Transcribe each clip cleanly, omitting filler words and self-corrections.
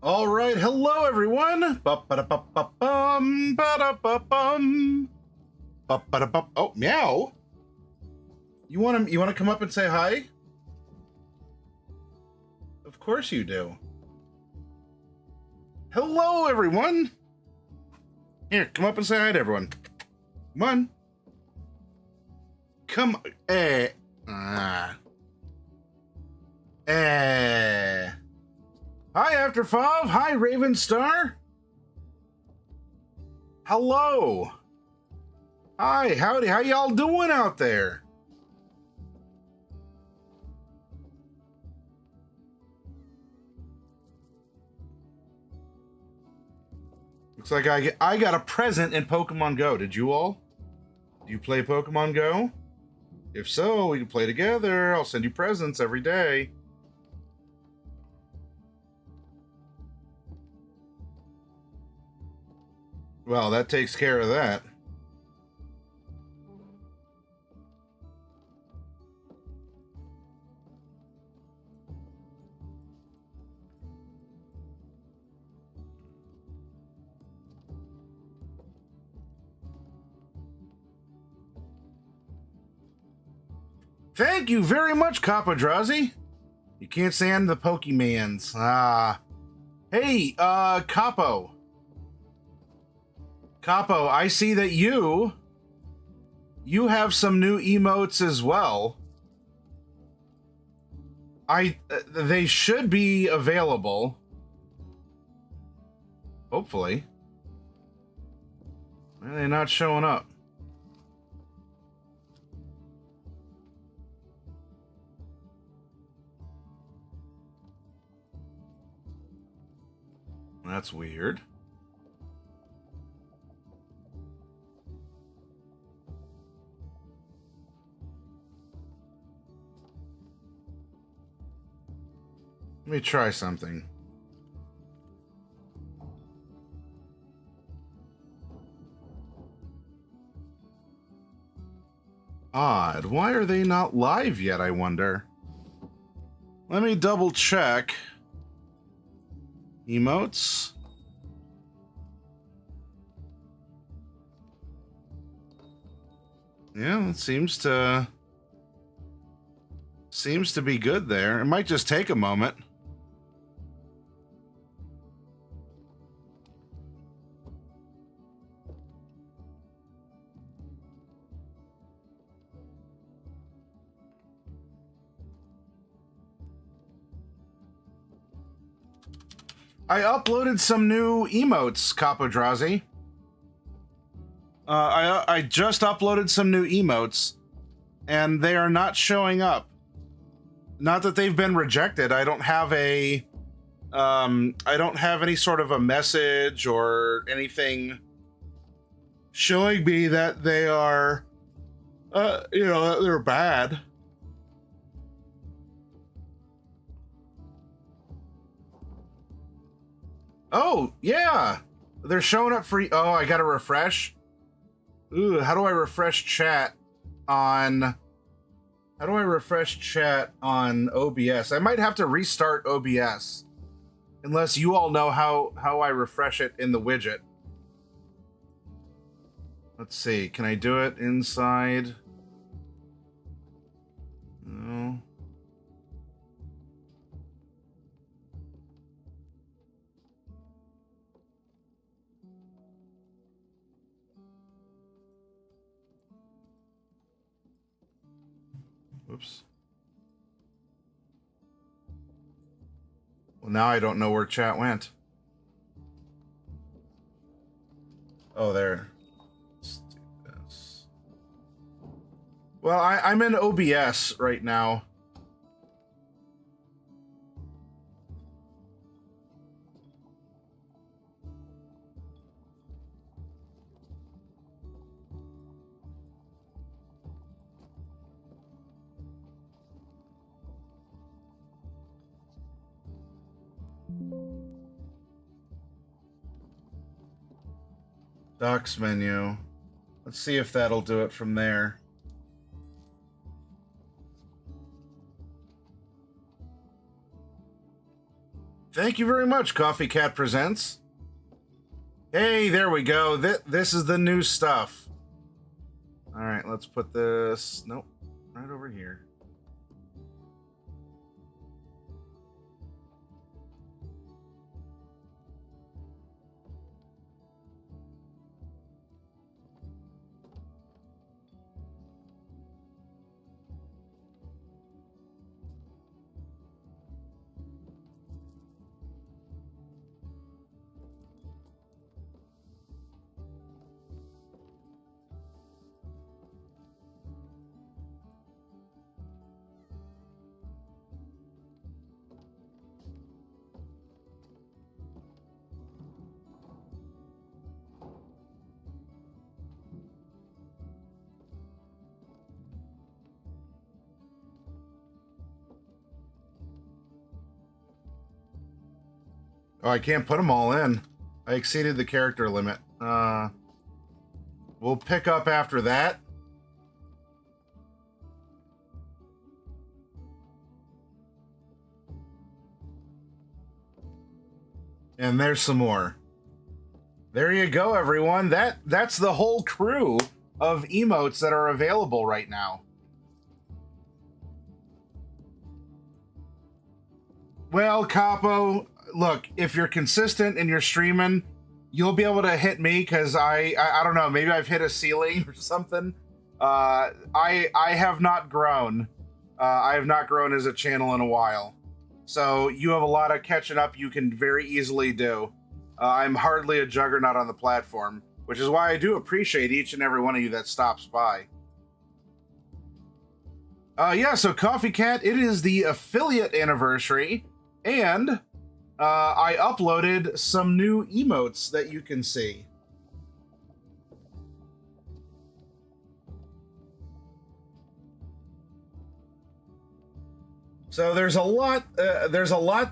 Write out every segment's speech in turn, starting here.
All right, hello everyone. Ba-ba-da-ba-ba-bum, ba-da-ba-bum. Ba-ba-da-ba- Oh, meow. You want to come up and say hi? Of course you do. Hello everyone. Here, come up and say hi to everyone. Come on. Come. Hi, After Five. Hi, Raven Star. Hello. Hi, howdy. How y'all doing out there? Looks like I got a present in Pokemon Go. Did you all? Do you play Pokemon Go? If so, we can play together. I'll send you presents every day. Well, that takes care of that. Thank you very much, Kapadrazi. You can't stand the Pokemans. Hey, Capo. Capo, I see that you have some new emotes as well. They should be available. Hopefully. Why are they not showing up? That's weird. Let me try something. Odd. Why are they not live yet, I wonder? Let me double check. Emotes. Yeah, it seems to be good there. It might just take a moment. I uploaded some new emotes, Kapodrazi. I just uploaded some new emotes, and they are not showing up. Not that they've been rejected. I don't have a, I don't have any sort of a message or anything showing me that they are, that they're bad. Oh, yeah. They're showing up for... Oh, I gotta refresh? Ooh, how do I refresh chat on... How do I refresh chat on OBS? I might have to restart OBS. Unless you all know how I refresh it in the widget. Let's see. Can I do it inside? No. Whoops. Well, now I don't know where chat went. Oh, there. Let's do this. Well, I'm in OBS right now. Docs menu. Let's see if that'll do it from there. Thank you very much, Coffee Cat Presents. Hey, there we go. This is the new stuff. All right, let's put this... Nope, right over here. Oh, I can't put them all in. I exceeded the character limit. We'll pick up after that. And there's some more. There you go, everyone. That's the whole crew of emotes that are available right now. Well, Capo, look, if you're consistent and you're streaming, you'll be able to hit me because I don't know, maybe I've hit a ceiling or something. I have not grown. I have not grown as a channel in a while. So you have a lot of catching up you can very easily do. I'm hardly a juggernaut on the platform, which is why I do appreciate each and every one of you that stops by. Yeah, so Coffee Cat, it is the affiliate anniversary, and I uploaded some new emotes that you can see. So there's a lot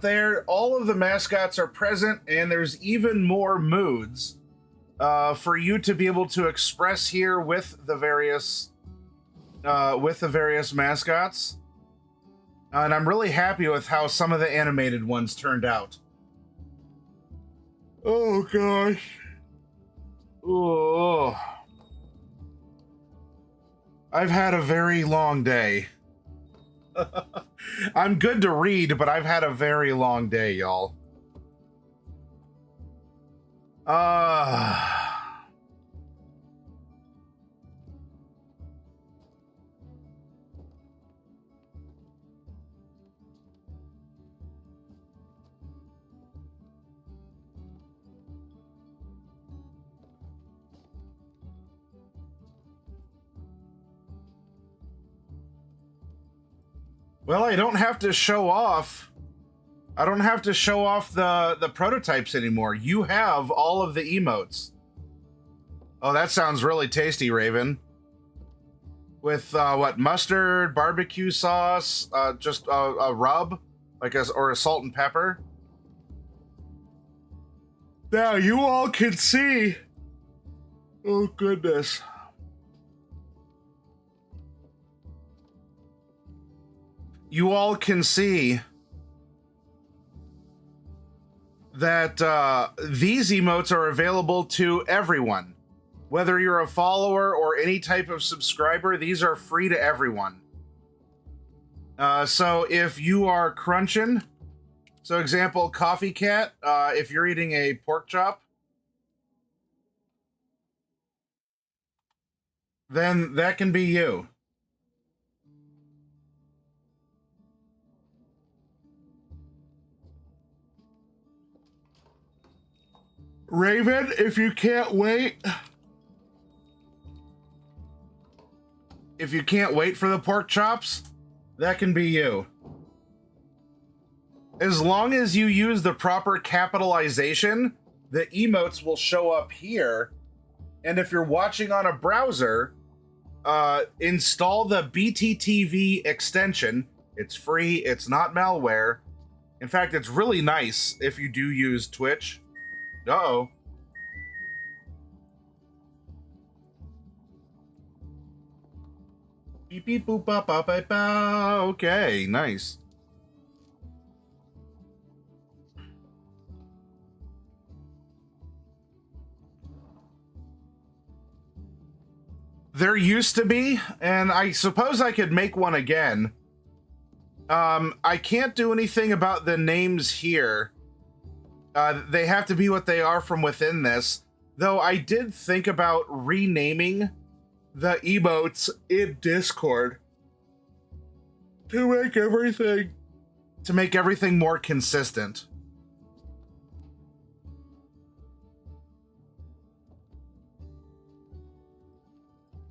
there. All of the mascots are present, and there's even more moods for you to be able to express here with the various mascots. And I'm really happy with how some of the animated ones turned out. Oh gosh. Oh. I've had a very long day. I'm good to read, but I've had a very long day, y'all. Well, I don't have to show off. I don't have to show off the prototypes anymore. You have all of the emotes. Oh, that sounds really tasty, Raven. With what, mustard, barbecue sauce, just a rub, like or a salt and pepper. Now you all can see. Oh goodness. You all can see that these emotes are available to everyone. Whether you're a follower or any type of subscriber, these are free to everyone. So if you are crunching, so example, Coffee Cat, if you're eating a pork chop, then that can be you. Raven, if you can't wait... If you can't wait for the pork chops, that can be you. As long as you use the proper capitalization, the emotes will show up here. And if you're watching on a browser, install the BTTV extension. It's free, it's not malware. In fact, it's really nice if you do use Twitch. Uh-oh. Beep beep boop bop bop bop. Okay, nice. There used to be, and I suppose I could make one again. I can't do anything about the names here. They have to be what they are from within this. Though I did think about renaming the emotes in Discord to make everything more consistent.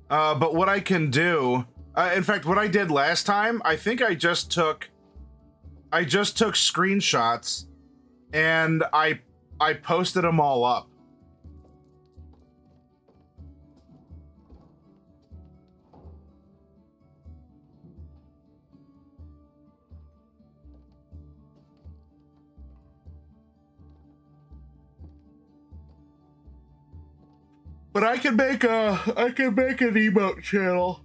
But what I can do, in fact, what I did last time, I think I just took screenshots and I posted them all up. But I can make an emote channel.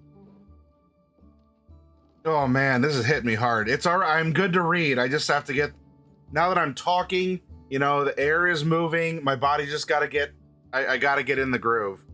Oh man, this is hitting me hard. It's all right. I'm good to read. I just have to get, now that I'm talking, you know, the air is moving. My body just got to get, I got to get in the groove.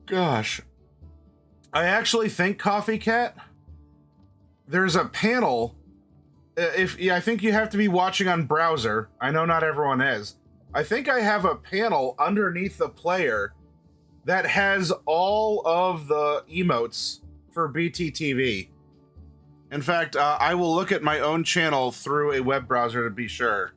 Gosh, I actually think, Coffee Cat, there's a panel. I think you have to be watching on browser. I know not everyone is. I think I have a panel underneath the player that has all of the emotes for BTTV. In fact, I will look at my own channel through a web browser to be sure.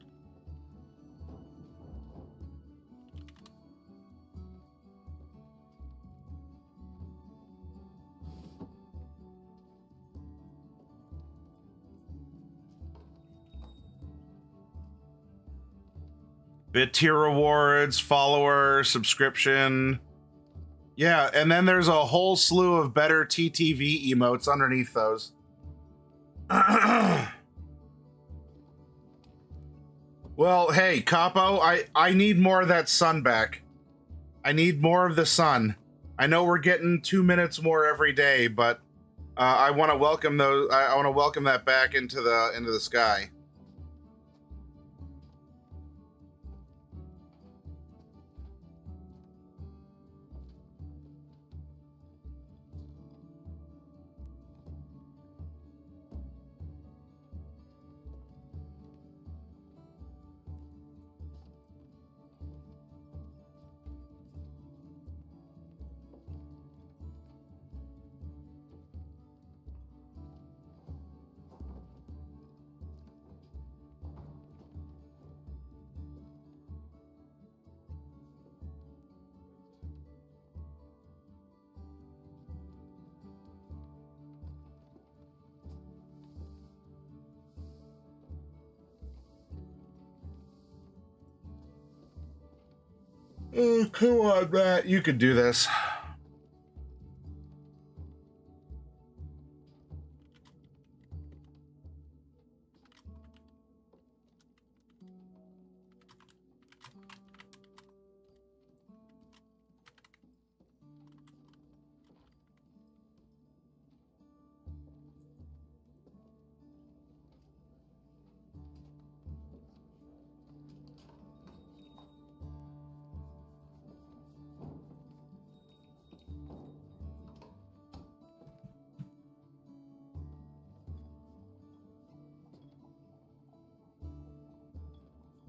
Bit tier rewards, follower, subscription. Yeah, and then there's a whole slew of better TTV emotes underneath those. Well, hey, Capo, I need more of that sun back. I need more of the sun. I know we're getting 2 minutes more every day, but I want to welcome those. I want to welcome that back into the sky. Oh, come on, Matt. You could do this.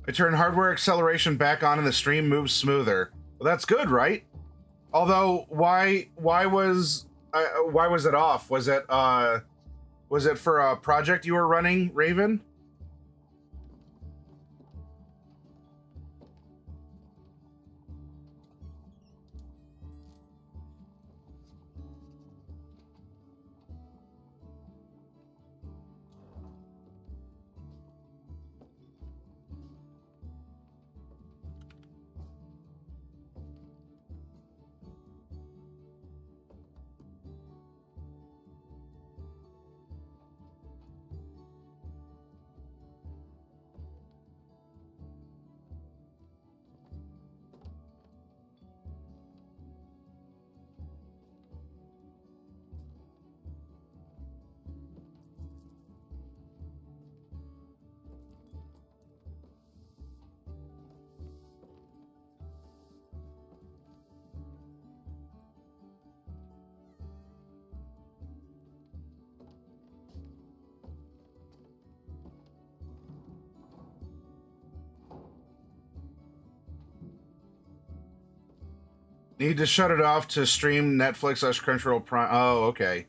I turn hardware acceleration back on and the stream moves smoother. Well, that's good, right? Although, why was it off? Was it for a project you were running, Raven? Need to shut it off to stream Netflix / Crunchyroll Prime. Oh, okay.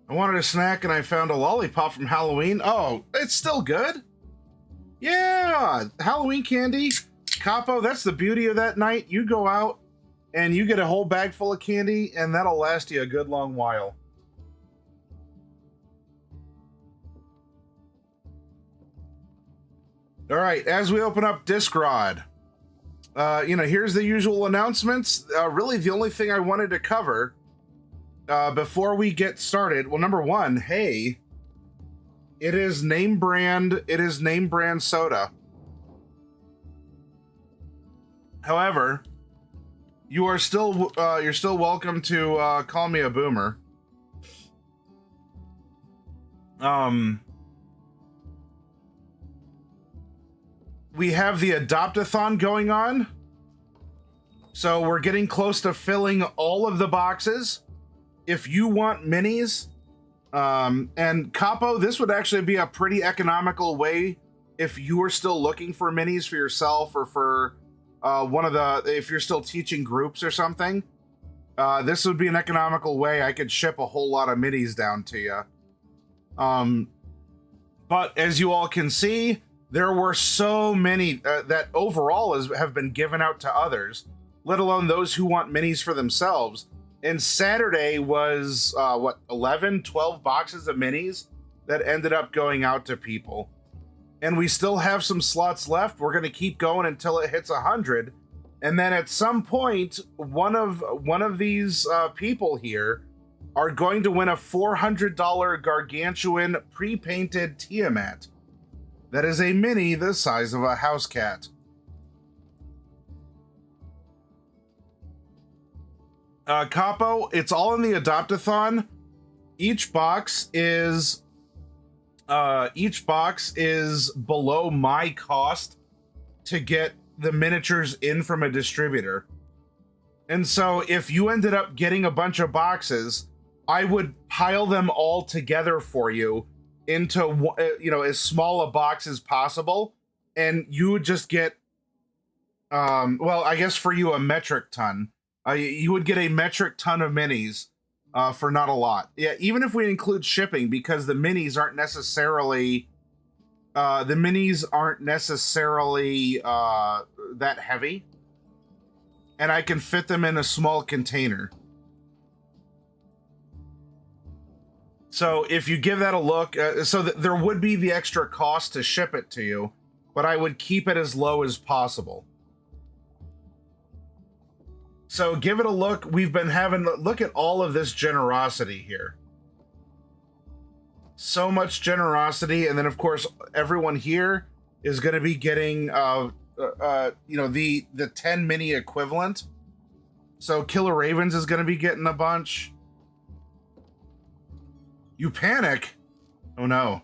I wanted a snack and I found a lollipop from Halloween. Oh, it's still good. Yeah, Halloween candy. Capo, that's the beauty of that night. You go out and you get a whole bag full of candy and that'll last you a good long while. All right, as we open up Discrod, here's the usual announcements. Really, the only thing I wanted to cover before we get started, well, number one, hey, it is name brand soda. However, you're still welcome to call me a boomer. We have the Adopt-a-thon going on. So we're getting close to filling all of the boxes. If you want minis, and Capo, this would actually be a pretty economical way if you are still looking for minis for yourself or for if you're still teaching groups or something. This would be an economical way I could ship a whole lot of minis down to you. But as you all can see, there were so many that overall have been given out to others, let alone those who want minis for themselves. And Saturday was, 11, 12 boxes of minis that ended up going out to people. And we still have some slots left. We're going to keep going until it hits 100. And then at some point, one of these people here are going to win a $400 gargantuan pre-painted Tiamat. That is a mini the size of a house cat. Capo, it's all in the Adopt-a-thon. Each box is below my cost to get the miniatures in from a distributor. And so if you ended up getting a bunch of boxes, I would pile them all together for you into as small a box as possible, and you would just get I guess for you a metric ton. You would get a metric ton of minis for not a lot. Yeah, even if we include shipping, because the minis aren't necessarily that heavy, and I can fit them in a small container. So if you give that a look, there would be the extra cost to ship it to you, but I would keep it as low as possible. So give it a look. We've been look at all of this generosity here. So much generosity. And then of course, everyone here is going to be getting, the 10 mini equivalent. So Killer Ravens is going to be getting a bunch. You panic? Oh no.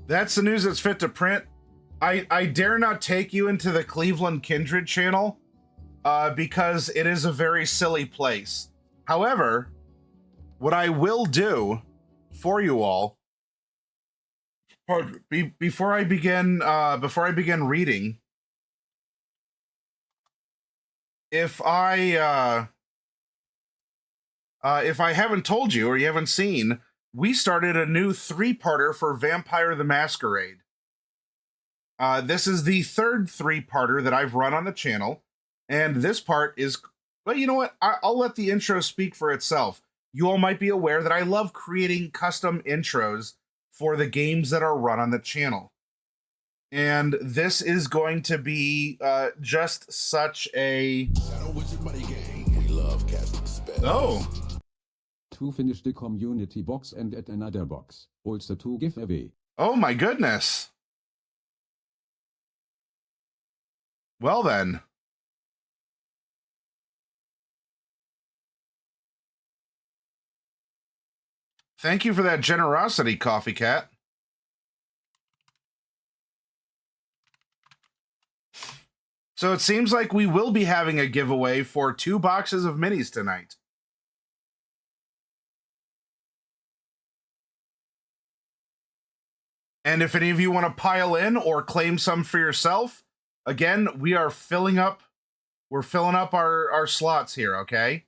That's the news that's fit to print. I dare not take you into the Cleveland Kindred channel because it is a very silly place. However, what I will do for you all, before I begin reading, if I haven't told you or you haven't seen, we started a new 3-parter for Vampire the Masquerade. This is the third 3-parter that I've run on the channel, and this part is But you know what? I'll let the intro speak for itself. You all might be aware that I love creating custom intros for the games that are run on the channel. And this is going to be just such a... Oh. To finish the community box and add another box. Also to give away. Oh my goodness. Well then. Thank you for that generosity, Coffee Cat. So it seems like we will be having a giveaway for 2 boxes of minis tonight. And if any of you want to pile in or claim some for yourself, again, we are filling up. We're filling up our slots here, okay?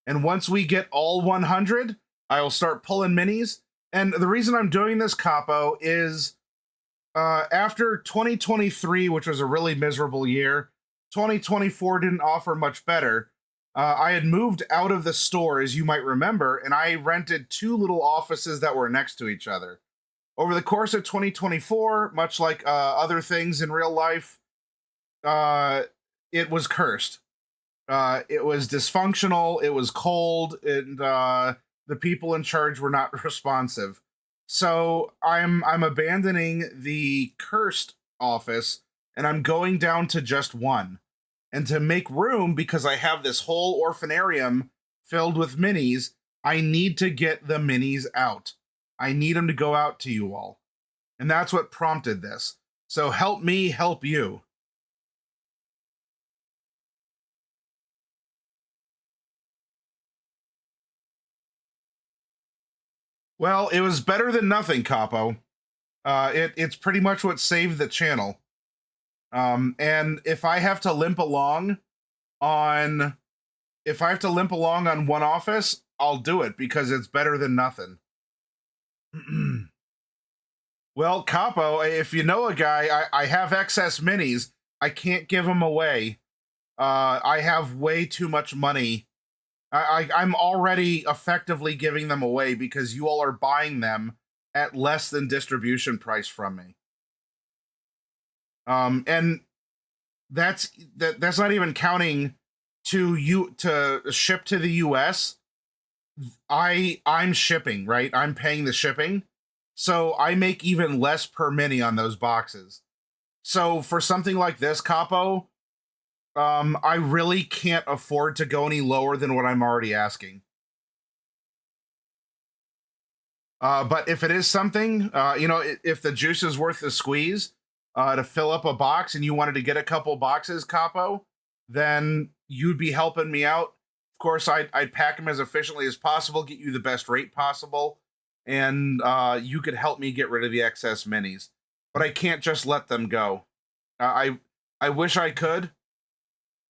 And once we get all 100, I will start pulling minis. And the reason I'm doing this, Capo, is after 2023, which was a really miserable year, 2024 didn't offer much better. I had moved out of the store, as you might remember, and I rented 2 little offices that were next to each other. Over the course of 2024, much like other things in real life, it was cursed. It was dysfunctional, it was cold, and the people in charge were not responsive. So I'm abandoning the cursed office, and I'm going down to just 1. And to make room, because I have this whole orphanarium filled with minis, I need to get the minis out. I need them to go out to you all. And that's what prompted this. So help me help you. Well, it was better than nothing, Capo. It's pretty much what saved the channel. And if I have to limp along on one office, I'll do it because it's better than nothing. Well, Capo, if you know a guy, I have excess minis. I can't give them away. I have way too much money. I'm already effectively giving them away because you all are buying them at less than distribution price from me. And that's not even counting to ship to the US. I'm shipping, right? I'm paying the shipping. So I make even less per mini on those boxes. So for something like this, Capo, I really can't afford to go any lower than what I'm already asking. But if it is something, if the juice is worth the squeeze to fill up a box and you wanted to get a couple boxes, Capo, then you'd be helping me out. Of course, I'd pack them as efficiently as possible, get you the best rate possible, and you could help me get rid of the excess minis. But I can't just let them go. I wish I could.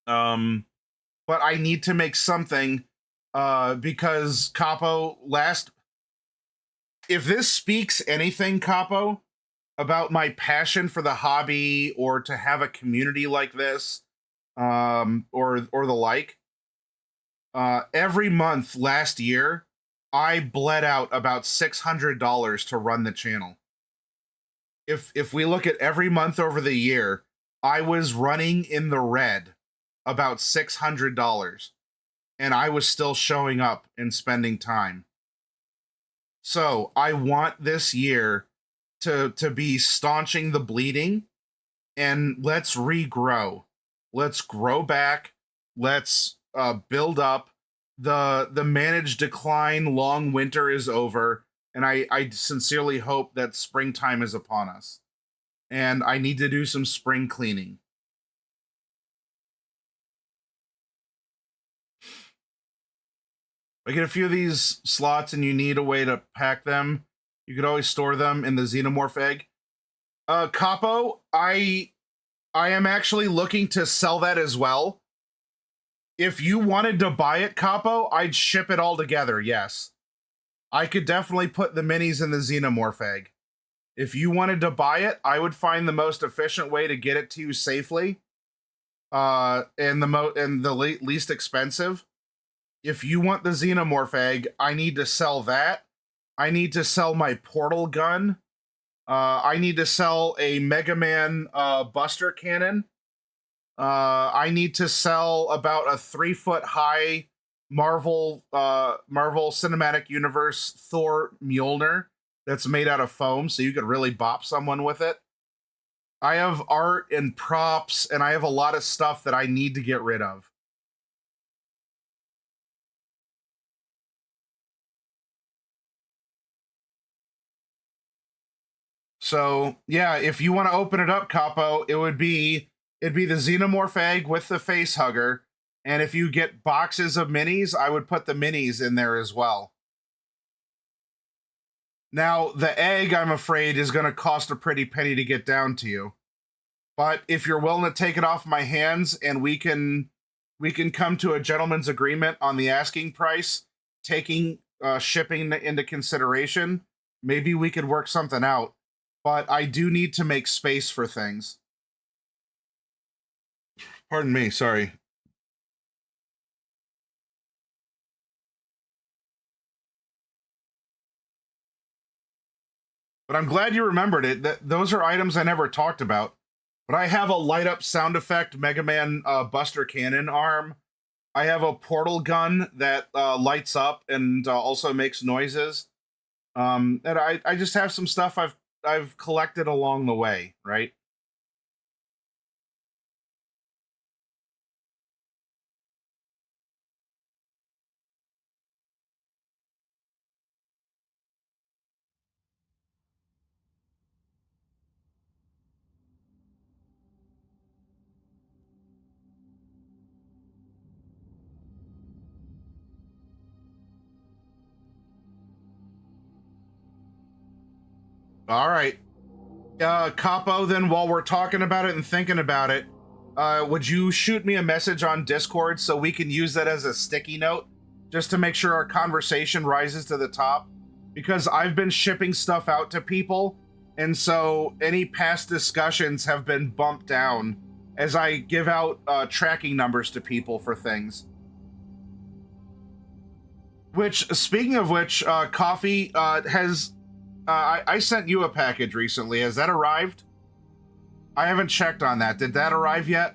But I need to make something because Capo, if this speaks anything, Capo, about my passion for the hobby or to have a community like this, or the like, every month last year, I bled out about $600 to run the channel. If we look at every month over the year, I was running in the red about $600, and I was still showing up and spending time. So I want this year to be staunching the bleeding, and let's regrow. Let's grow back. Let's build up. The managed decline, long winter is over, and I sincerely hope that springtime is upon us. And I need to do some spring cleaning. I get a few of these slots and you need a way to pack them, you could always store them in the xenomorph egg. Capo, I am actually looking to sell that as well. If you wanted to buy it, Capo, I'd ship it all together, yes. I could definitely put the minis in the xenomorph egg. If you wanted to buy it, I would find the most efficient way to get it to you safely. and least expensive. If you want the Xenomorph egg, I need to sell that. I need to sell my portal gun. I need to sell a Mega Man Buster Cannon. I need to sell about a 3-foot high Marvel Cinematic Universe Thor Mjolnir that's made out of foam, so you could really bop someone with it. I have art and props, and I have a lot of stuff that I need to get rid of. So yeah, if you want to open it up, Capo, it'd be the Xenomorph egg with the face hugger. And if you get boxes of minis, I would put the minis in there as well. Now, the egg, I'm afraid, is going to cost a pretty penny to get down to you. But if you're willing to take it off my hands and we can come to a gentleman's agreement on the asking price, taking shipping into consideration, maybe we could work something out. But I do need to make space for things. Pardon me, sorry. But I'm glad you remembered it. Those are items I never talked about. But I have a light up sound effect Mega Man Buster Cannon arm. I have a portal gun that lights up and also makes noises. And I just have some stuff I've collected along the way, right? All right. Capo, then while we're talking about it and thinking about it, would you shoot me a message on Discord so we can use that as a sticky note just to make sure our conversation rises to the top? Because I've been shipping stuff out to people, and so any past discussions have been bumped down as I give out tracking numbers to people for things. Which, speaking of which, Coffee has... I sent you a package recently. Has that arrived? I haven't checked on that. Did that arrive yet?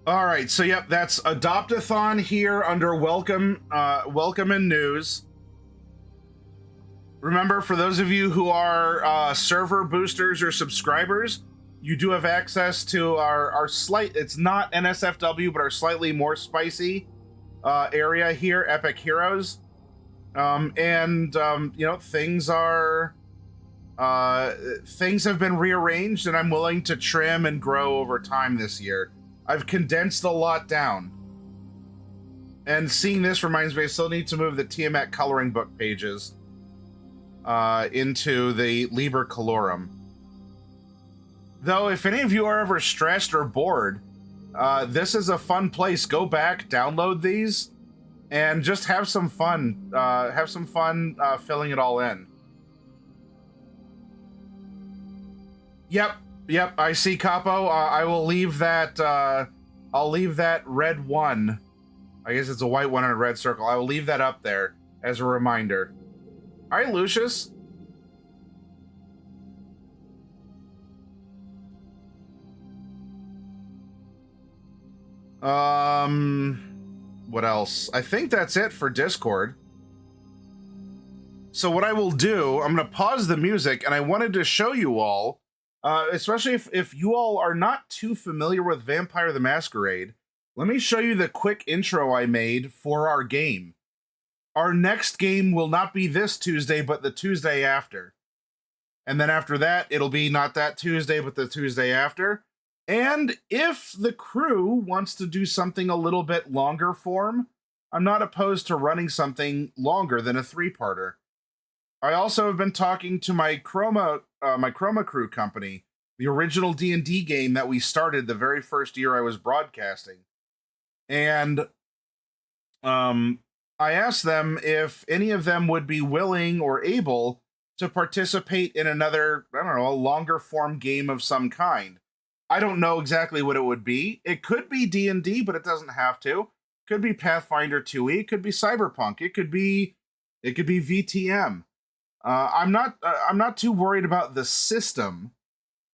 All right, so yep, that's Adopt-a-thon here under welcome and news. Remember, for those of you who are server boosters or subscribers, you do have access to our it's not NSFW, but our slightly more spicy area here, Epic Heroes. You know, things have been rearranged, and I'm willing to trim and grow over time this year. I've condensed a lot down. And seeing this reminds me, I still need to move the Tiamat coloring book pages into the Liber Colorum. Though, if any of you are ever stressed or bored, this is a fun place. Go back, download these, and just have some fun. Filling it all in. Yep, I see, Capo. I will leave that, I'll leave that red one. I guess it's a white one in a red circle. I will leave that up there as a reminder. All right, Lucius. What else? I think that's it for Discord. So what I will do, I'm going to pause the music, and I wanted to show you all Especially if you all are not too familiar with Vampire the Masquerade, let me show you the quick intro I made for our game. Our next game will not be this Tuesday, but the Tuesday after. And then after that, it'll be not that Tuesday, but the Tuesday after. And if the crew wants to do something a little bit longer form, I'm not opposed to running something longer than a 3-parter. I also have been talking to my Chroma Crew company, the original D&D game that we started the very first year I was broadcasting. And I asked them if any of them would be willing or able to participate in another, I don't know, a longer form game of some kind. I don't know exactly what it would be. It could be D&D, but it doesn't have to. It could be Pathfinder 2e. It could be Cyberpunk. It could be VTM. I'm not too worried about the system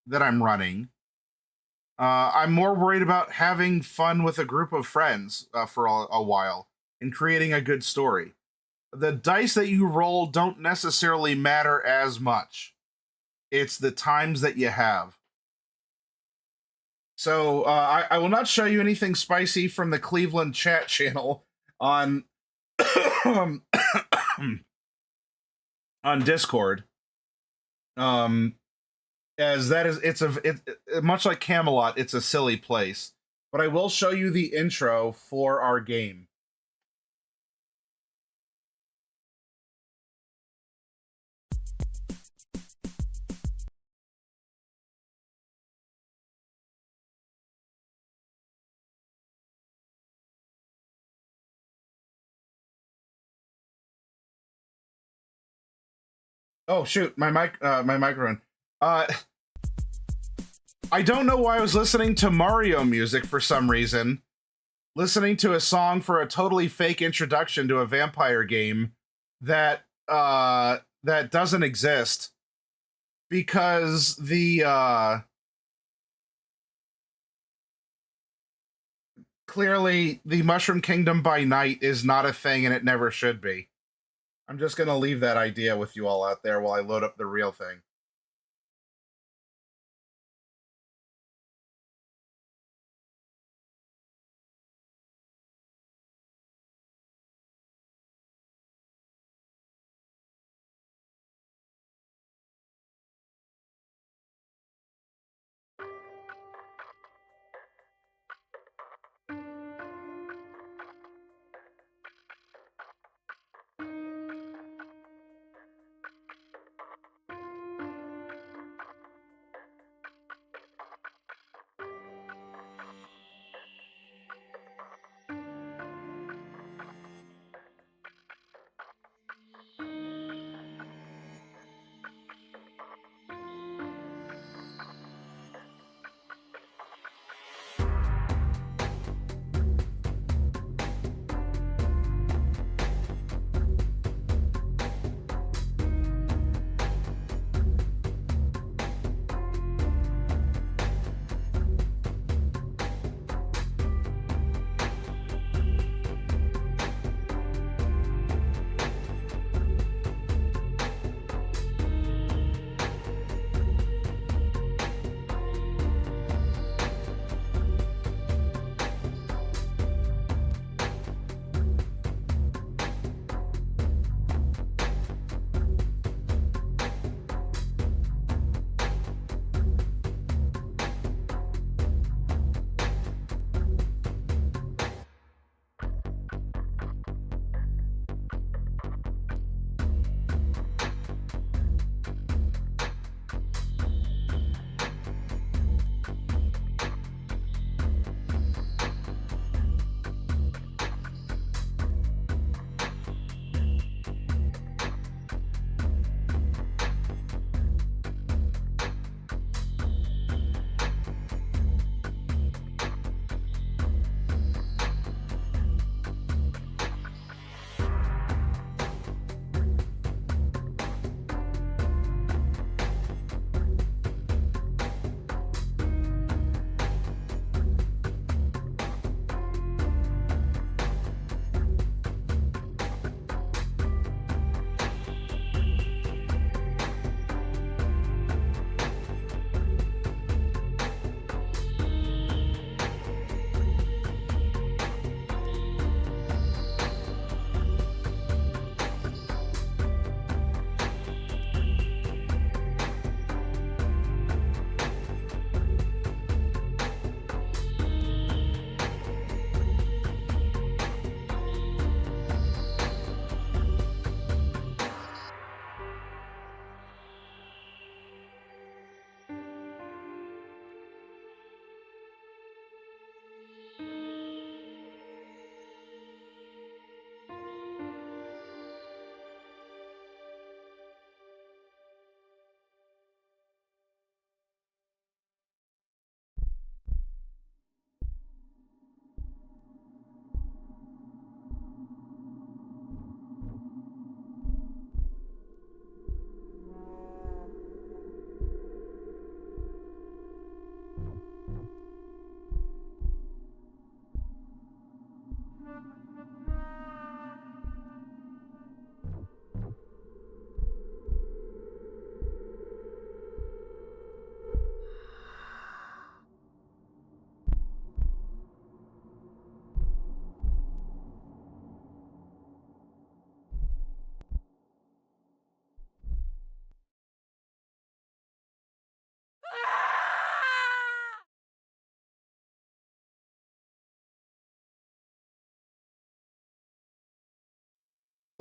that I'm running. I'm more worried about having fun with a group of friends for a while and creating a good story. The dice that you roll don't necessarily matter as much. It's the times that you have. So I will not show you anything spicy from the Cleveland chat channel on on Discord. As that is, it's much like Camelot, it's a silly place. But I will show you the intro for our game. Oh shoot, my microphone. I don't know why I was listening to Mario music for some reason. Listening to a song for a totally fake introduction to a vampire game that that doesn't exist because clearly the Mushroom Kingdom by night is not a thing and it never should be. I'm just gonna leave that idea with you all out there while I load up the real thing.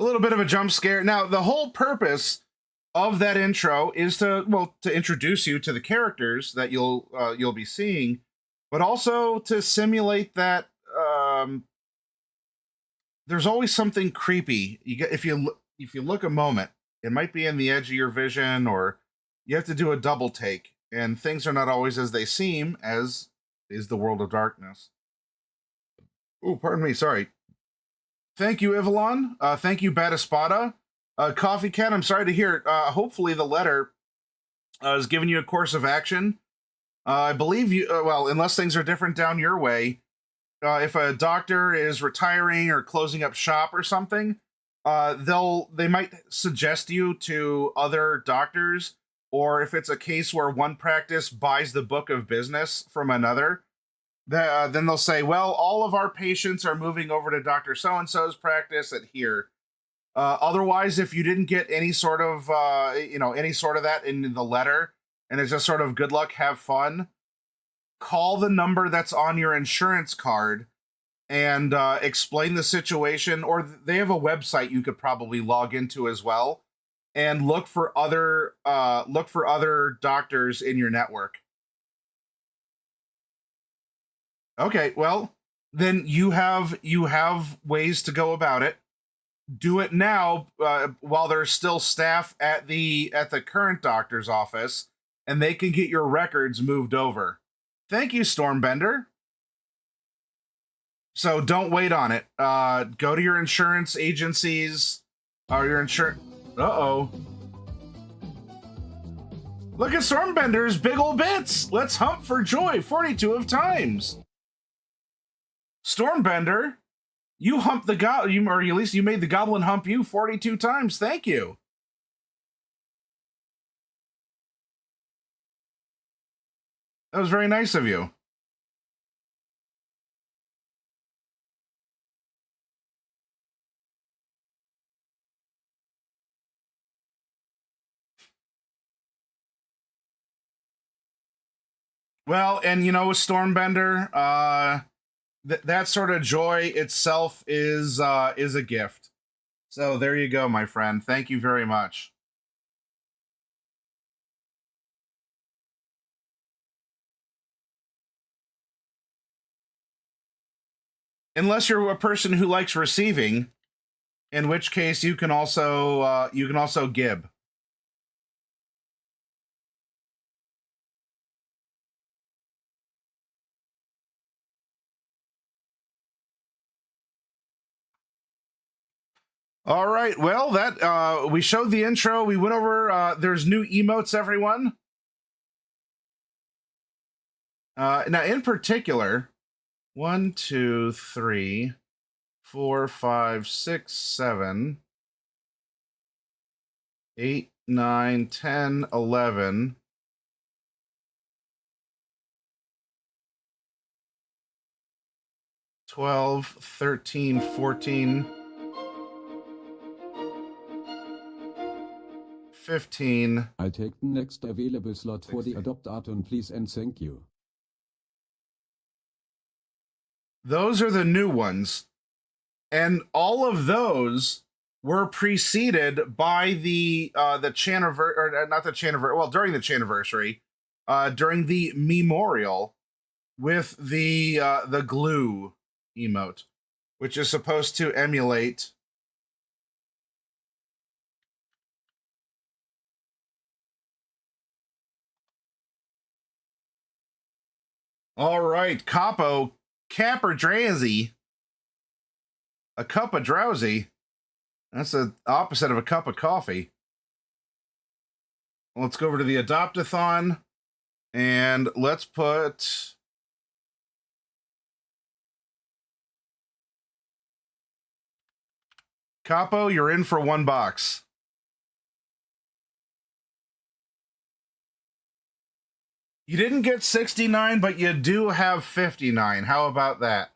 A little bit of a jump scare. Now, the whole purpose of that intro is to introduce you to the characters that you'll be seeing, but also to simulate that there's always something creepy. If you look a moment, it might be in the edge of your vision, or you have to do a double take, and things are not always as they seem, as is the world of darkness. Oh, pardon me. Sorry. Thank you, Ivalon. Thank you, Batispada. Coffee Cat, I'm sorry to hear it. Hopefully the letter is giving you a course of action. I believe you, well, unless things are different down your way, if a doctor is retiring or closing up shop or something, they might suggest you to other doctors, or if it's a case where one practice buys the book of business from another, then they'll say, well, all of our patients are moving over to Dr. So-and-so's practice at here. Otherwise, if you didn't get any sort of that in the letter, and it's just sort of good luck, have fun, call the number that's on your insurance card and explain the situation. Or they have a website you could probably log into as well, and look for other doctors in your network. Okay, well, then you have ways to go about it. Do it now while there's still staff at the current doctor's office, and they can get your records moved over. Thank you, Stormbender. So don't wait on it. Go to your insurance agencies or your insurance. Uh-oh. Look at Stormbender's big ol' bits. Let's hump for joy 42 of times. Stormbender, you humped the goblin, or at least you made the goblin hump you 42 times. Thank you. That was very nice of you. Well, and you know, with Stormbender, that sort of joy itself is a gift. So there you go, my friend. Thank you very much. Unless you're a person who likes receiving, in which case you can also gib. All right. Well, that we showed the intro. We went over. There's new emotes, everyone. Now, in particular, 1, 2, 3, 4, 5, 6, 7, 8, 9, 10, 11. 12, 13, 14, 15. I'll take the next available slot for the adopt Aton, please, and thank you. Those are the new ones. And all of those were preceded by the Chaniversary, or not the Chaniversary, well, during the Chaniversary, during the Memorial, with the glue emote, which is supposed to emulate. All right, Capo, Capper Drazy, a cup of drowsy. That's the opposite of a cup of coffee. Let's go over to the Adopt-a-thon, and let's put Capo, you're in for one box. You didn't get 69, but you do have 59. How about that?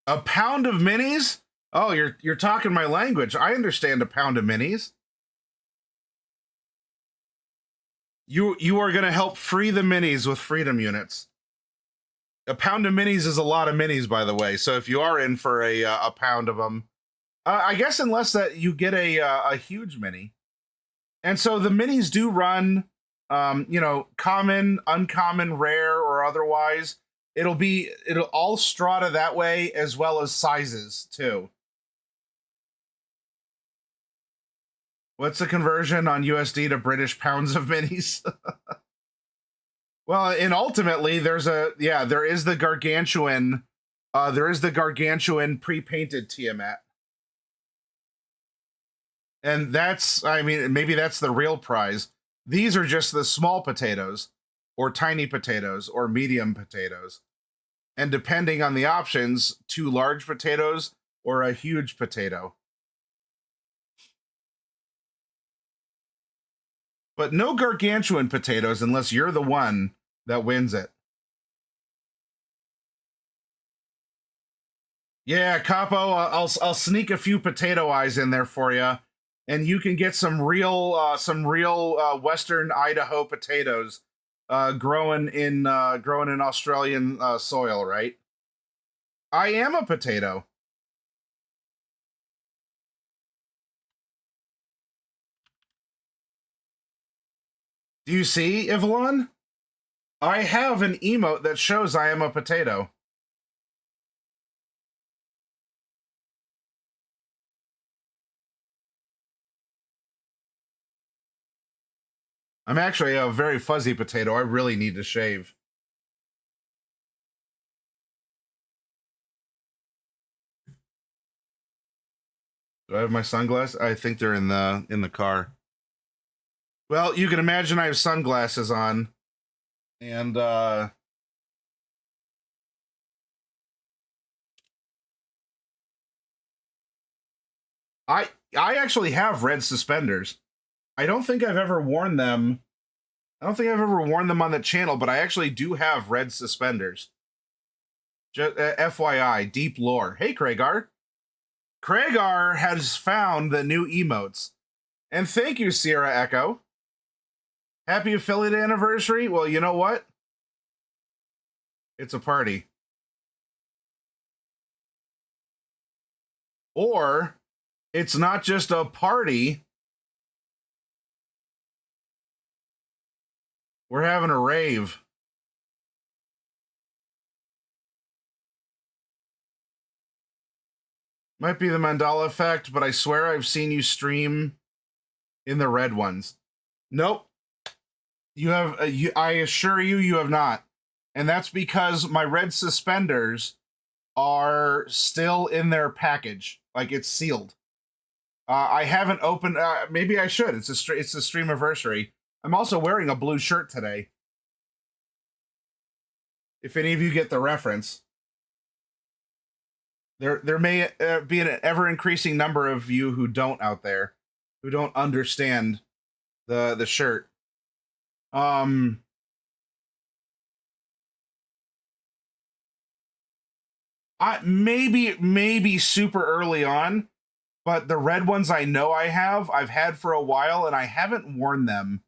A pound of minis? Oh, you're talking my language. I understand a pound of minis. You are going to help free the minis with freedom units. A pound of minis is a lot of minis, by the way. So if you are in for a pound of them, I guess unless that you get a huge mini. And so the minis do run, common, uncommon, rare, or otherwise. It'll all strata that way, as well as sizes too. What's the conversion on USD to British pounds of minis? Well, and ultimately there is the gargantuan, pre-painted Tiamat. And maybe that's the real prize. These are just the small potatoes, or tiny potatoes, or medium potatoes. And depending on the options, 2 large potatoes or a huge potato. But no gargantuan potatoes unless you're the one that wins it. Yeah, Capo, I'll sneak a few potato eyes in there for you, and you can get some real Western Idaho potatoes growing in Australian soil, right? I am a potato. Do you see, Ivalon? I have an emote that shows I am a potato. I'm actually a very fuzzy potato. I really need to shave. Do I have my sunglasses? I think they're in the car. Well, you can imagine I have sunglasses on, and I actually have red suspenders. I don't think I've ever worn them. I don't think I've ever worn them on the channel, but I actually do have red suspenders. Just FYI, deep lore. Hey, Craigar. Craigar has found the new emotes. And thank you, Sierra Echo. Happy affiliate anniversary. Well, you know what? It's a party. Or it's not just a party. We're having a rave. Might be the Mandala effect, but I swear I've seen you stream in the red ones. Nope. You have. I assure you, you have not. And that's because my red suspenders are still in their package. Like, it's sealed. I haven't opened. Maybe I should. It's the stream anniversary. I'm also wearing a blue shirt today. If any of you get the reference. There may be an ever-increasing number of you who don't out there, who don't understand the shirt. Maybe super early on, but the red ones I've had for a while, and I haven't worn them.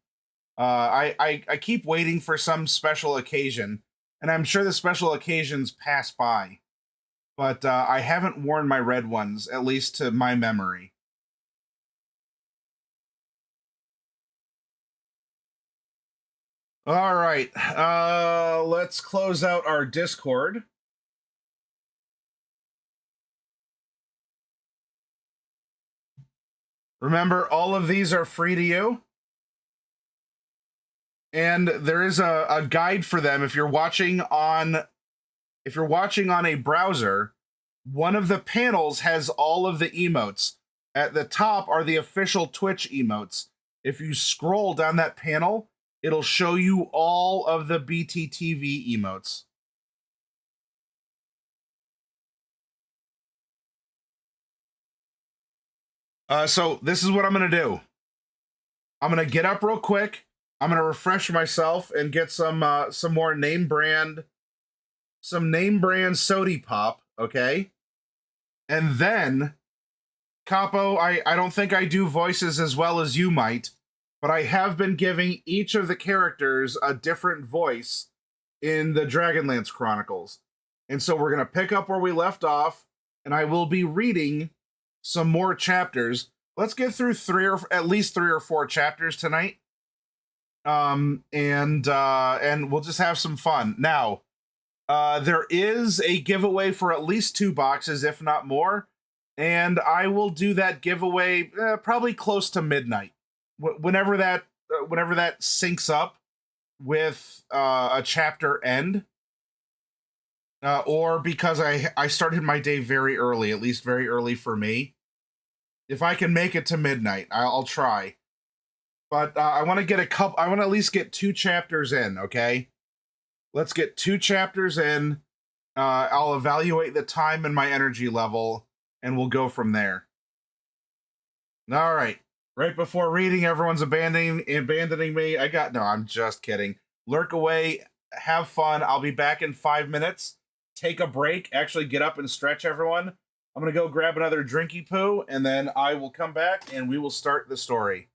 I keep waiting for some special occasion, and I'm sure the special occasions pass by. But I haven't worn my red ones, at least to my memory. All right, let's close out our Discord. Remember, all of these are free to you. And there is a guide for them. If you're watching on a browser, one of the panels has all of the emotes. At the top are the official Twitch emotes. If you scroll down that panel, it'll show you all of the BTTV emotes. So this is what I'm going to do. I'm going to get up real quick. I'm going to refresh myself and get some more name brand Sody Pop, okay? And then, Capo, I don't think I do voices as well as you might, but I have been giving each of the characters a different voice in the Dragonlance Chronicles. And so we're going to pick up where we left off, and I will be reading some more chapters. Let's get through at least three or four chapters tonight. And we'll just have some fun. Now, there is a giveaway for at least 2 boxes, if not more, and I will do that giveaway probably close to midnight. Whenever that syncs up with a chapter end, or because I started my day very early, at least very early for me. If I can make it to midnight, I'll try. But I want to get I want to at least get 2 chapters in, okay? Let's get 2 chapters in. I'll evaluate the time and my energy level, and we'll go from there. All right. Right before reading, everyone's abandoning me. No, I'm just kidding. Lurk away. Have fun. I'll be back in 5 minutes. Take a break. Actually, get up and stretch, everyone. I'm going to go grab another drinky poo, and then I will come back, and we will start the story.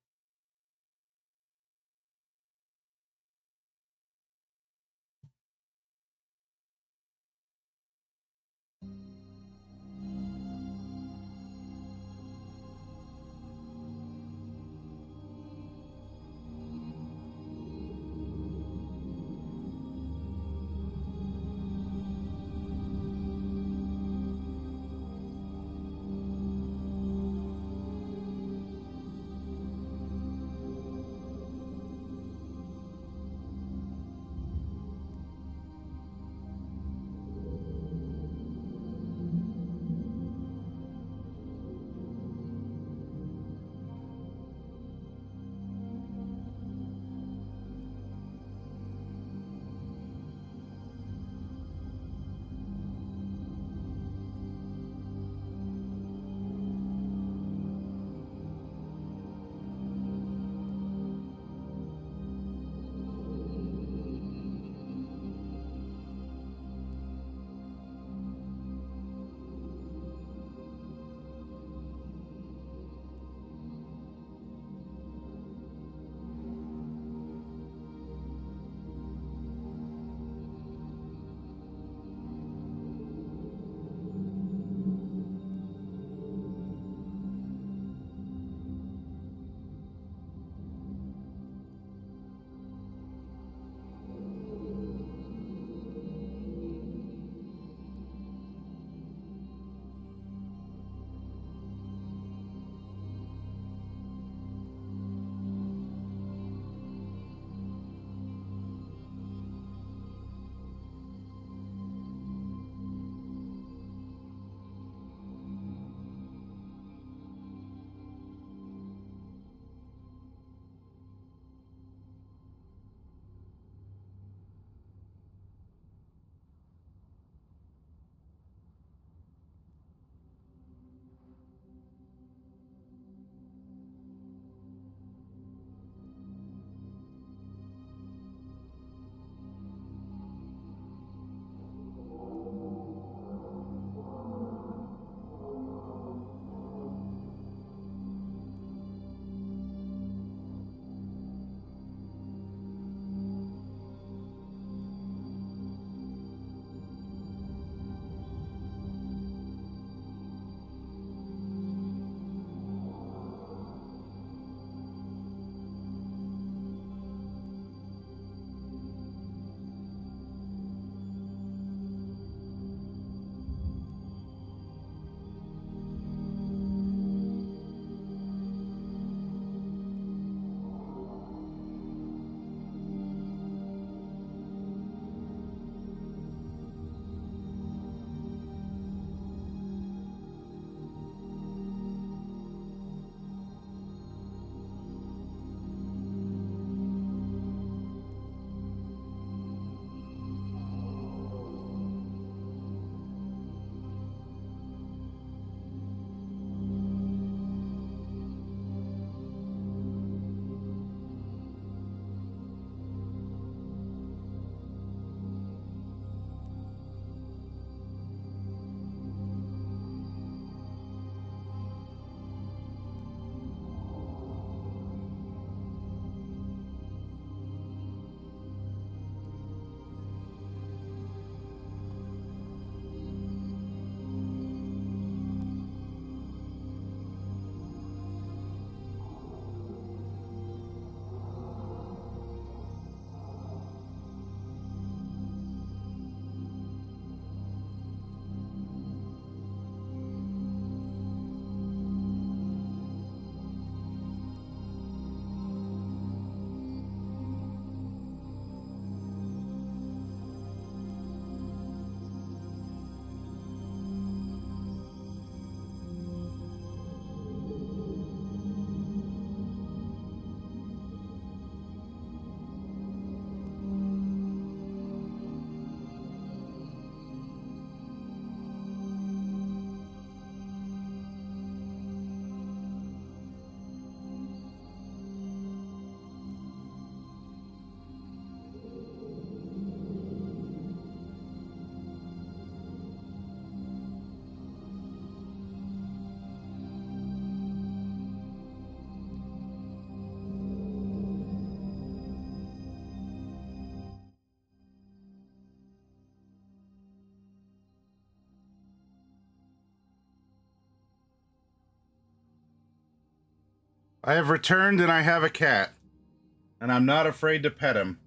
I have returned and I have a cat. And I'm not afraid to pet him.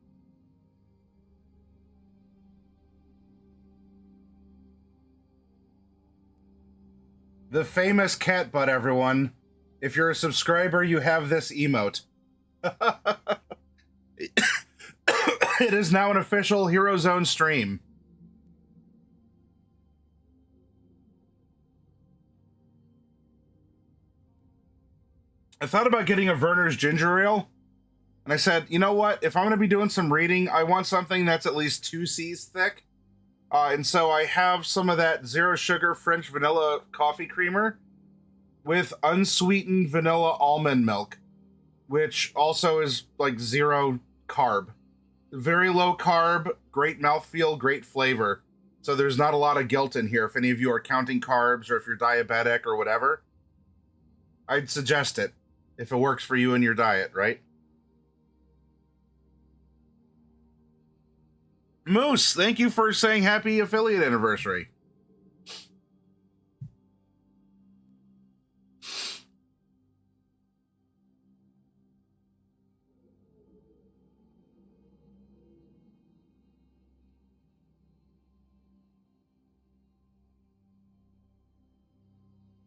The famous cat butt, everyone. If you're a subscriber, you have this emote. It is now an official Hero Zone stream. I thought about getting a Werner's ginger ale, and I said, you know what? If I'm going to be doing some reading, I want something that's at least 2 C's thick. And so I have some of that zero sugar French vanilla coffee creamer with unsweetened vanilla almond milk, which also is like 0 carb. Very low carb, great mouthfeel, great flavor. So there's not a lot of guilt in here if any of you are counting carbs or if you're diabetic or whatever. I'd suggest it if it works for you and your diet, right? Moose, thank you for saying happy affiliate anniversary.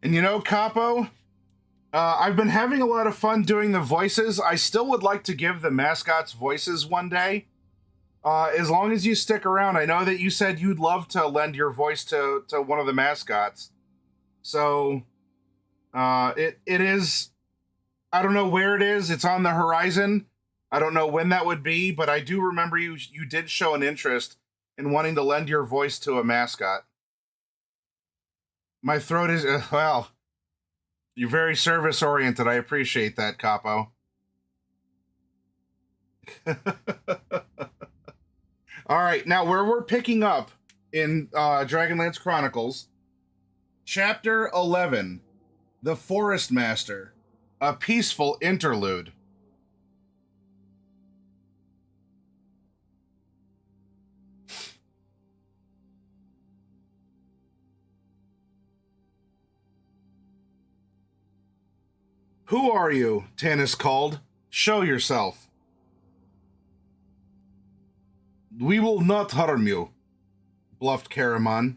And you know, Capo, I've been having a lot of fun doing the voices. I still would like to give the mascots voices one day. As long as you stick around. I know that you said you'd love to lend your voice to one of the mascots. So, it is, I don't know where it is. It's on the horizon. I don't know when that would be, but I do remember you did show an interest in wanting to lend your voice to a mascot. My throat is, well, you're very service-oriented. I appreciate that, Capo. All right, now where we're picking up in Dragonlance Chronicles, Chapter 11, The Forest Master, A Peaceful Interlude. Who are you? Tanis called. Show yourself. We will not harm you, bluffed Karaman.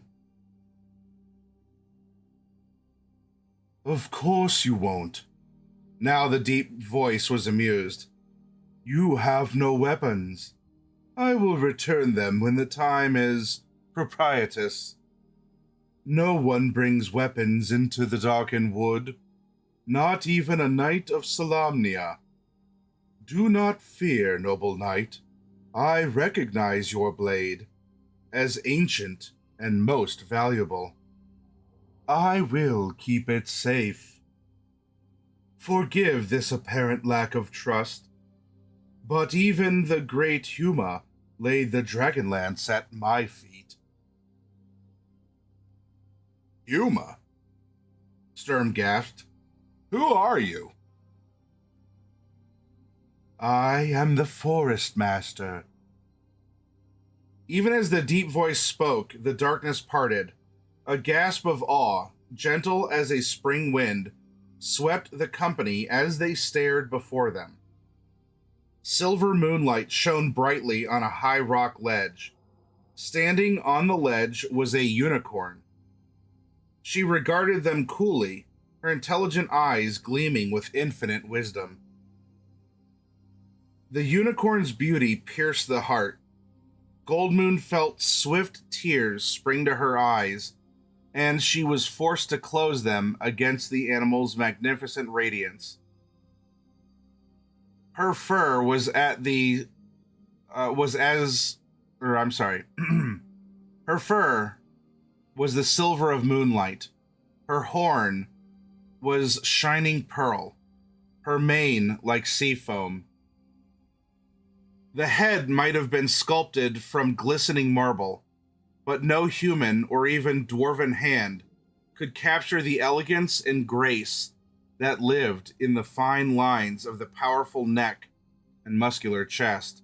Of course you won't. Now the deep voice was amused. You have no weapons. I will return them when the time is propitious. No one brings weapons into the darkened wood. Not even a knight of Solamnia. Do not fear, noble knight. I recognize your blade as ancient and most valuable. I will keep it safe. Forgive this apparent lack of trust, but even the great Huma laid the Dragonlance at my feet. Huma? Sturm gasped. Who are you? I am the Forest Master. Even as the deep voice spoke, the darkness parted. A gasp of awe, gentle as a spring wind, swept the company as they stared before them. Silver moonlight shone brightly on a high rock ledge. Standing on the ledge was a unicorn. She regarded them coolly, her intelligent eyes gleaming with infinite wisdom. The unicorn's beauty pierced the heart. Goldmoon felt swift tears spring to her eyes, and she was forced to close them against the animal's magnificent radiance. Her fur was her fur was the silver of moonlight. Her horn was shining pearl, her mane like sea foam. The head might have been sculpted from glistening marble, but no human or even dwarven hand could capture the elegance and grace that lived in the fine lines of the powerful neck and muscular chest.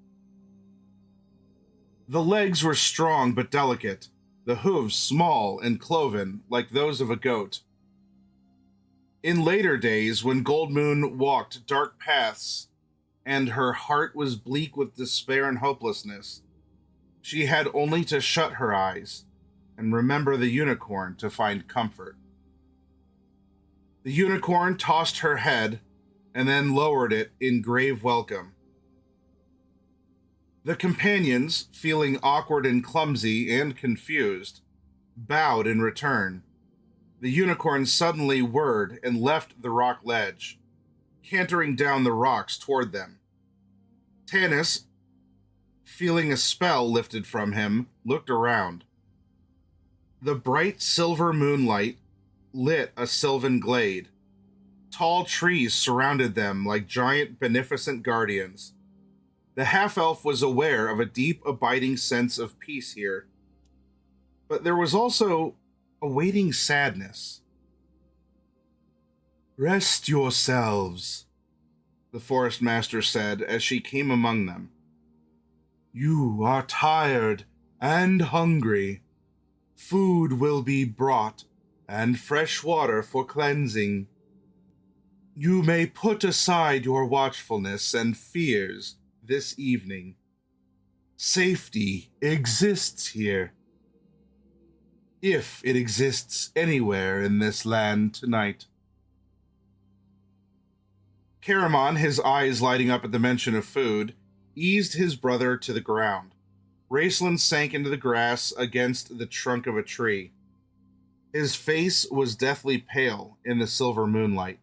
The legs were strong but delicate, the hooves small and cloven like those of a goat. In later days, when Goldmoon walked dark paths and her heart was bleak with despair and hopelessness, she had only to shut her eyes and remember the unicorn to find comfort. The unicorn tossed her head and then lowered it in grave welcome. The companions, feeling awkward and clumsy and confused, bowed in return. The unicorn suddenly whirred and left the rock ledge, cantering down the rocks toward them. Tanis, feeling a spell lifted from him, looked around. The bright silver moonlight lit a sylvan glade. Tall trees surrounded them like giant, beneficent guardians. The half-elf was aware of a deep, abiding sense of peace here. But there was also a waiting sadness. "Rest yourselves," the forest master said as she came among them. "You are tired and hungry. Food will be brought, and fresh water for cleansing. You may put aside your watchfulness and fears this evening. Safety exists here. If it exists anywhere in this land tonight." Caramon, his eyes lighting up at the mention of food, eased his brother to the ground. Raceland sank into the grass against the trunk of a tree. His face was deathly pale in the silver moonlight,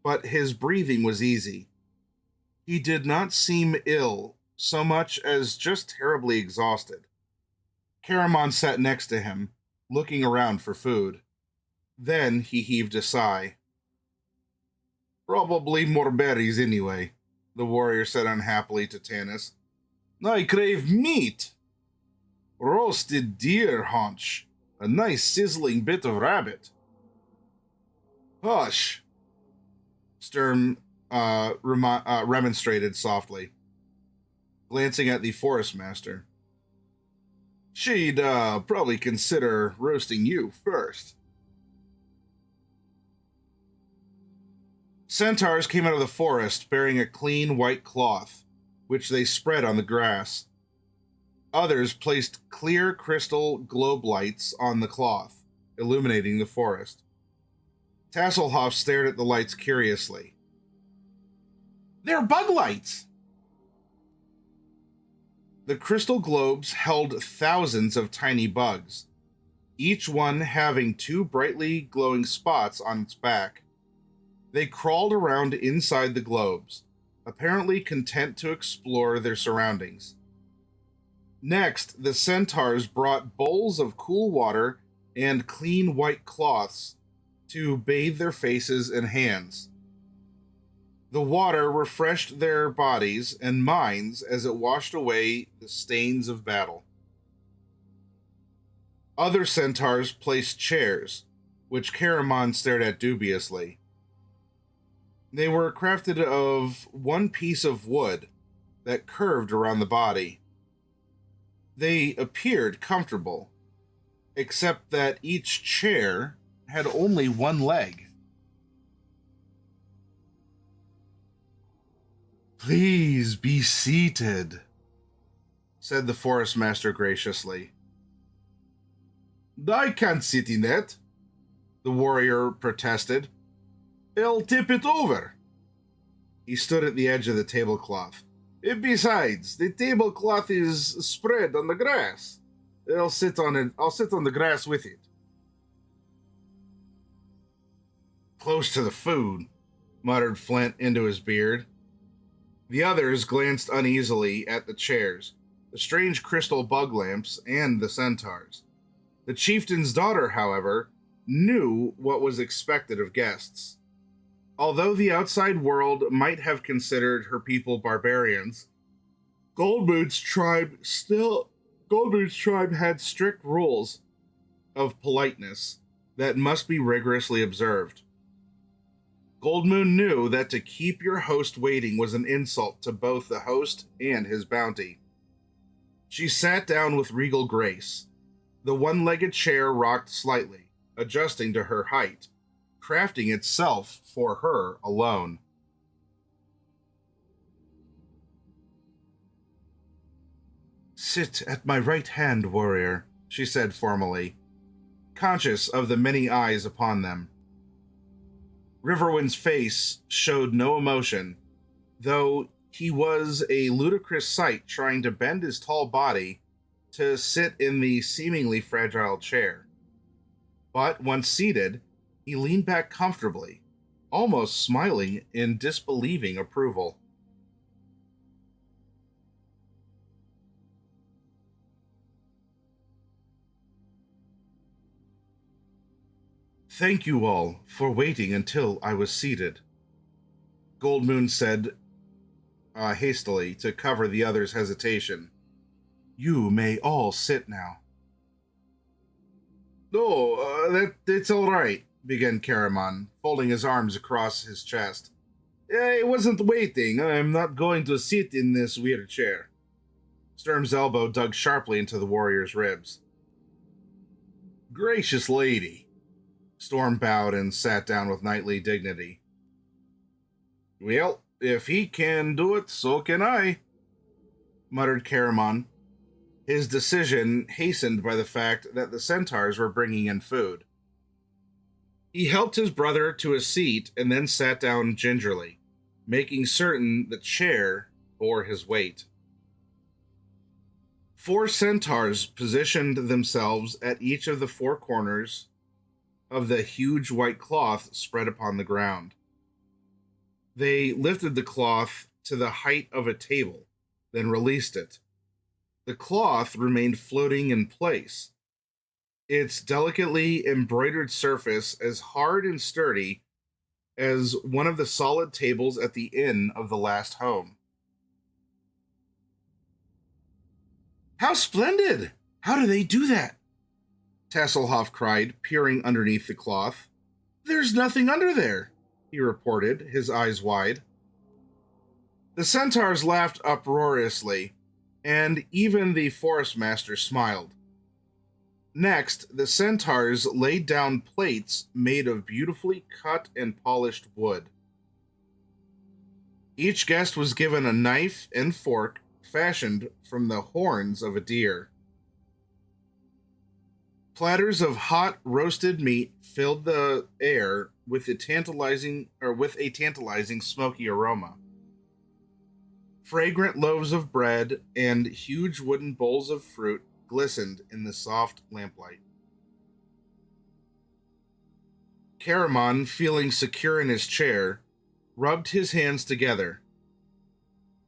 but his breathing was easy. He did not seem ill so much as just terribly exhausted. Caramon sat next to him, looking around for food. Then he heaved a sigh. "Probably more berries anyway," the warrior said unhappily to Tanis. "I crave meat. Roasted deer haunch. A nice sizzling bit of rabbit." "Hush," Sturm remonstrated softly, glancing at the forest master. "She'd probably consider roasting you first." Centaurs came out of the forest bearing a clean white cloth, which they spread on the grass. Others placed clear crystal globe lights on the cloth, illuminating the forest. Tasselhoff stared at the lights curiously. "They're bug lights!" The crystal globes held thousands of tiny bugs, each one having two brightly glowing spots on its back. They crawled around inside the globes, apparently content to explore their surroundings. Next, the centaurs brought bowls of cool water and clean white cloths to bathe their faces and hands. The water refreshed their bodies and minds as it washed away the stains of battle. Other centaurs placed chairs, which Caramon stared at dubiously. They were crafted of one piece of wood that curved around the body. They appeared comfortable, except that each chair had only one leg. "Please be seated," said the forest master graciously. "I can't sit in that," the warrior protested. "I'll tip it over." He stood at the edge of the tablecloth. "Besides, the tablecloth is spread on the grass. I'll sit on it. I'll sit on the grass with it." "Close to the food," muttered Flint into his beard. The others glanced uneasily at the chairs, the strange crystal bug lamps, and the centaurs. The chieftain's daughter, however, knew what was expected of guests. Although the outside world might have considered her people barbarians, Goldmoon's tribe had strict rules of politeness that must be rigorously observed. Goldmoon knew that to keep your host waiting was an insult to both the host and his bounty. She sat down with regal grace. The one-legged chair rocked slightly, adjusting to her height, crafting itself for her alone. "Sit at my right hand, warrior," she said formally, conscious of the many eyes upon them. Riverwind's face showed no emotion, though he was a ludicrous sight trying to bend his tall body to sit in the seemingly fragile chair. But once seated, he leaned back comfortably, almost smiling in disbelieving approval. "Thank you all for waiting until I was seated," Goldmoon said hastily to cover the other's hesitation. "You may all sit now." "No, it's all right," began Karaman, folding his arms across his chest. "I wasn't waiting. I'm not going to sit in this weird chair." Sturm's elbow dug sharply into the warrior's ribs. "Gracious lady." Storm bowed and sat down with knightly dignity. "Well, if he can do it, so can I," muttered Karaman, his decision hastened by the fact that the centaurs were bringing in food. He helped his brother to a seat and then sat down gingerly, making certain the chair bore his weight. 4 centaurs positioned themselves at each of the 4 corners of the huge white cloth spread upon the ground. They lifted the cloth to the height of a table, then released it. The cloth remained floating in place, its delicately embroidered surface as hard and sturdy as one of the solid tables at the inn of the last home. "How splendid! How do they do that?" Tasselhoff cried, peering underneath the cloth. "There's nothing under there," he reported, his eyes wide. The centaurs laughed uproariously, and even the forest master smiled. Next, the centaurs laid down plates made of beautifully cut and polished wood. Each guest was given a knife and fork fashioned from the horns of a deer. Platters of hot roasted meat filled the air with a tantalizing smoky aroma. Fragrant loaves of bread and huge wooden bowls of fruit glistened in the soft lamplight. Karaman, feeling secure in his chair, rubbed his hands together.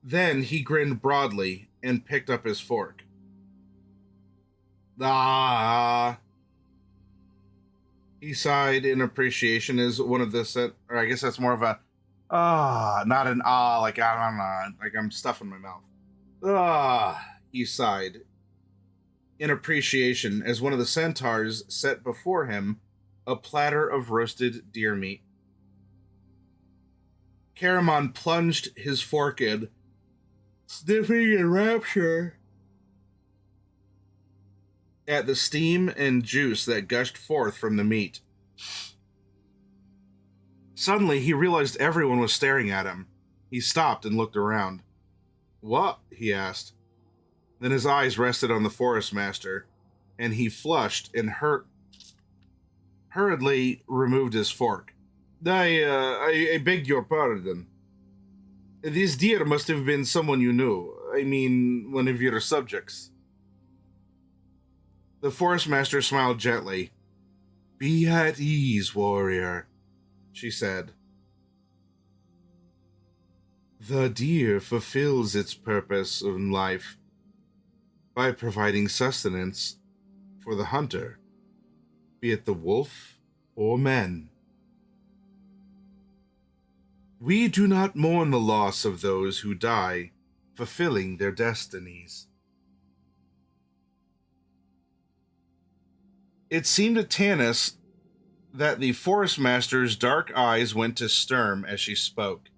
Then he grinned broadly and picked up his fork. "Ah," he sighed in appreciation as one of the or I guess that's more of a not an like I don't know, like I'm stuffing my mouth. He sighed in appreciation as one of the centaurs set before him a platter of roasted deer meat. Karaman plunged his fork in, sniffing in rapture at the steam and juice that gushed forth from the meat. Suddenly, he realized everyone was staring at him. He stopped and looked around. "What?" he asked. Then his eyes rested on the forest master, and he flushed and hurriedly removed his fork. I beg your pardon. This deer must have been someone you knew. I mean, one of your subjects." The forest master smiled gently. "Be at ease, warrior," she said. "The deer fulfills its purpose in life by providing sustenance for the hunter, be it the wolf or men. We do not mourn the loss of those who die fulfilling their destinies." It seemed to Tanis that the forest master's dark eyes went to Sturm as she spoke,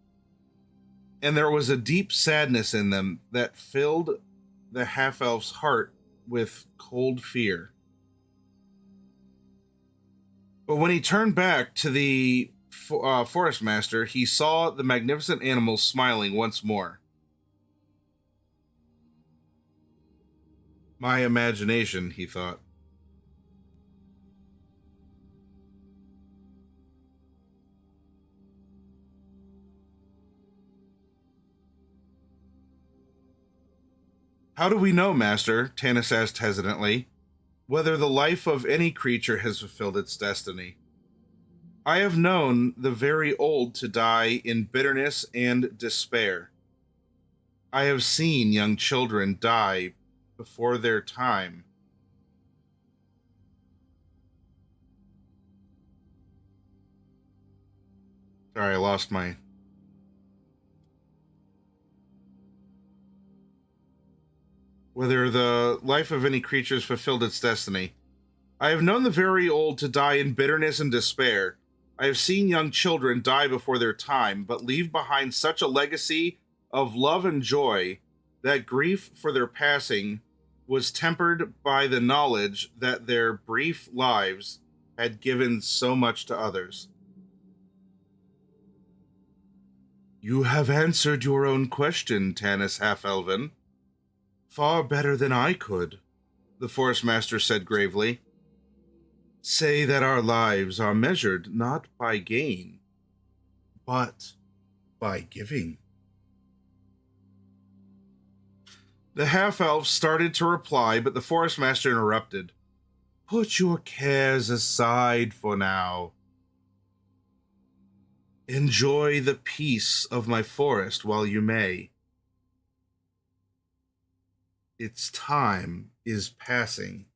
and there was a deep sadness in them that filled the half-elf's heart with cold fear. But when he turned back to the forest master, he saw the magnificent animals smiling once more. My imagination, he thought. How do we know, Master, Tanis asked hesitantly, whether the life of any creature has fulfilled its destiny? I have known the very old to die in bitterness and despair. I have seen young children die before their time. Sorry, I lost my... Whether the life of any creature has fulfilled its destiny. I have known the very old to die in bitterness and despair. I have seen young children die before their time, but leave behind such a legacy of love and joy that grief for their passing was tempered by the knowledge that their brief lives had given so much to others. You have answered your own question, Tanis Half-Elven. Far better than I could, the Forest Master said gravely. Say that our lives are measured not by gain, but by giving. The half-elf started to reply, but the Forest Master interrupted. Put your cares aside for now. Enjoy the peace of my forest while you may. Its time is passing.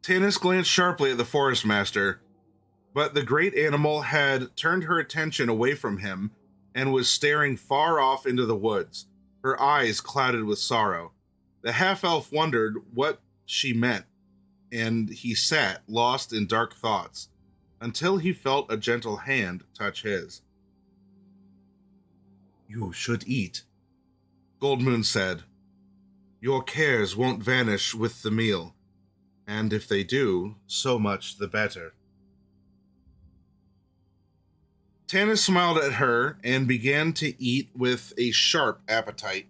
Tanis glanced sharply at the Forest Master, but the great animal had turned her attention away from him and was staring far off into the woods, her eyes clouded with sorrow. The half-elf wondered what she meant, and he sat, lost in dark thoughts, until he felt a gentle hand touch his. You should eat, Goldmoon said. Your cares won't vanish with the meal, and if they do, so much the better. Tanis smiled at her and began to eat with a sharp appetite.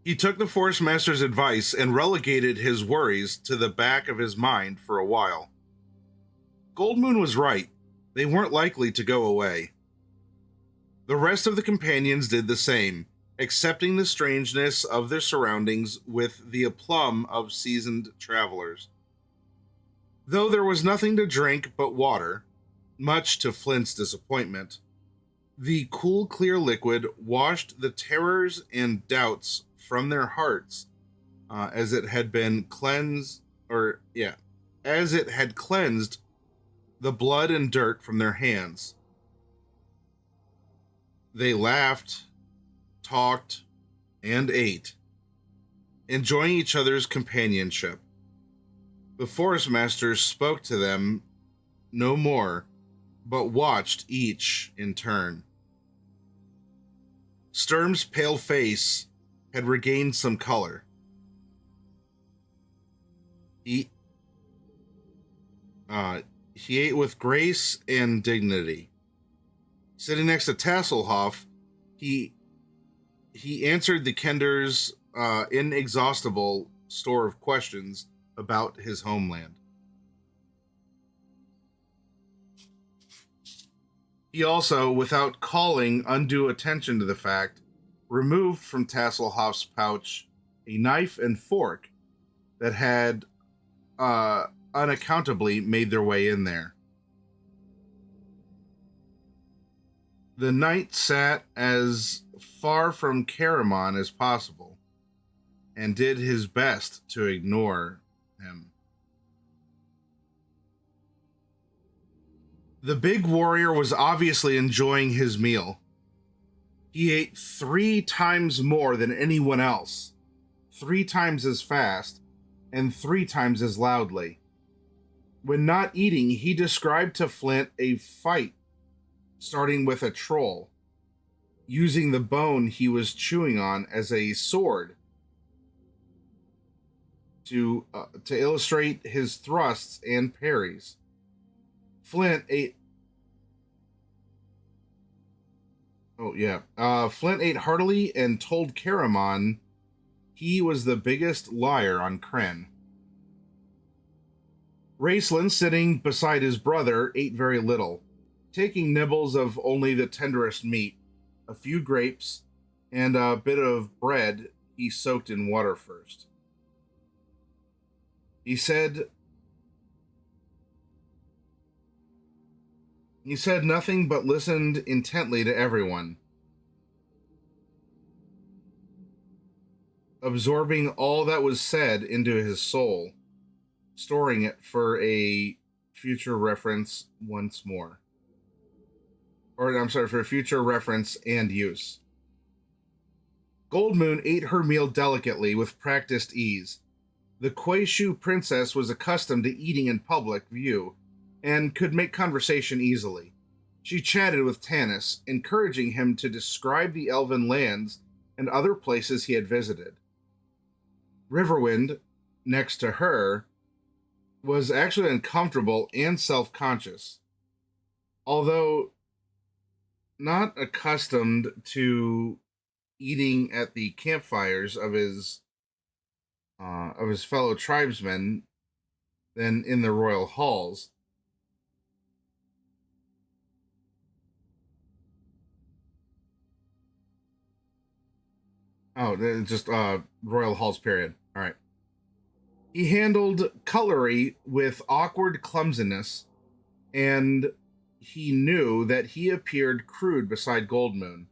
He took the Forest Master's advice and relegated his worries to the back of his mind for a while. Goldmoon was right. They weren't likely to go away. The rest of the companions did the same, accepting the strangeness of their surroundings with the aplomb of seasoned travelers. Though there was nothing to drink but water, much to Flint's disappointment, the cool, clear liquid washed the terrors and doubts from their hearts, as it had cleansed the blood and dirt from their hands. They laughed, talked, and ate, enjoying each other's companionship. The Forest Master spoke to them no more, but watched each in turn. Sturm's pale face had regained some color. He ate with grace and dignity. Sitting next to Tasselhoff, he answered the Kender's inexhaustible store of questions about his homeland. He also, without calling undue attention to the fact, removed from Tasselhoff's pouch a knife and fork that had unaccountably made their way in there. The knight sat as far from Caramon as possible, and did his best to ignore him. The big warrior was obviously enjoying his meal. He ate 3 times more than anyone else, 3 times as fast, and 3 times as loudly. When not eating, he described to Flint a fight starting with a troll, using the bone he was chewing on as a sword to illustrate his thrusts and parries. Flint ate heartily and told Caramon he was the biggest liar on Krynn. Raceland, sitting beside his brother, ate very little, taking nibbles of only the tenderest meat, a few grapes, and a bit of bread he soaked in water first. He said nothing but listened intently to everyone, absorbing all that was said into his soul, storing it for a future reference once more. For a future reference and use. Goldmoon ate her meal delicately with practiced ease. The Quayshu princess was accustomed to eating in public view and could make conversation easily. She chatted with Tanis, encouraging him to describe the elven lands and other places he had visited. Riverwind, next to her, was actually uncomfortable and self-conscious. Although not accustomed to eating at the campfires of his fellow tribesmen than in the royal halls. Oh, just royal halls, period. All right. He handled cutlery with awkward clumsiness, and he knew that he appeared crude beside Goldmoon.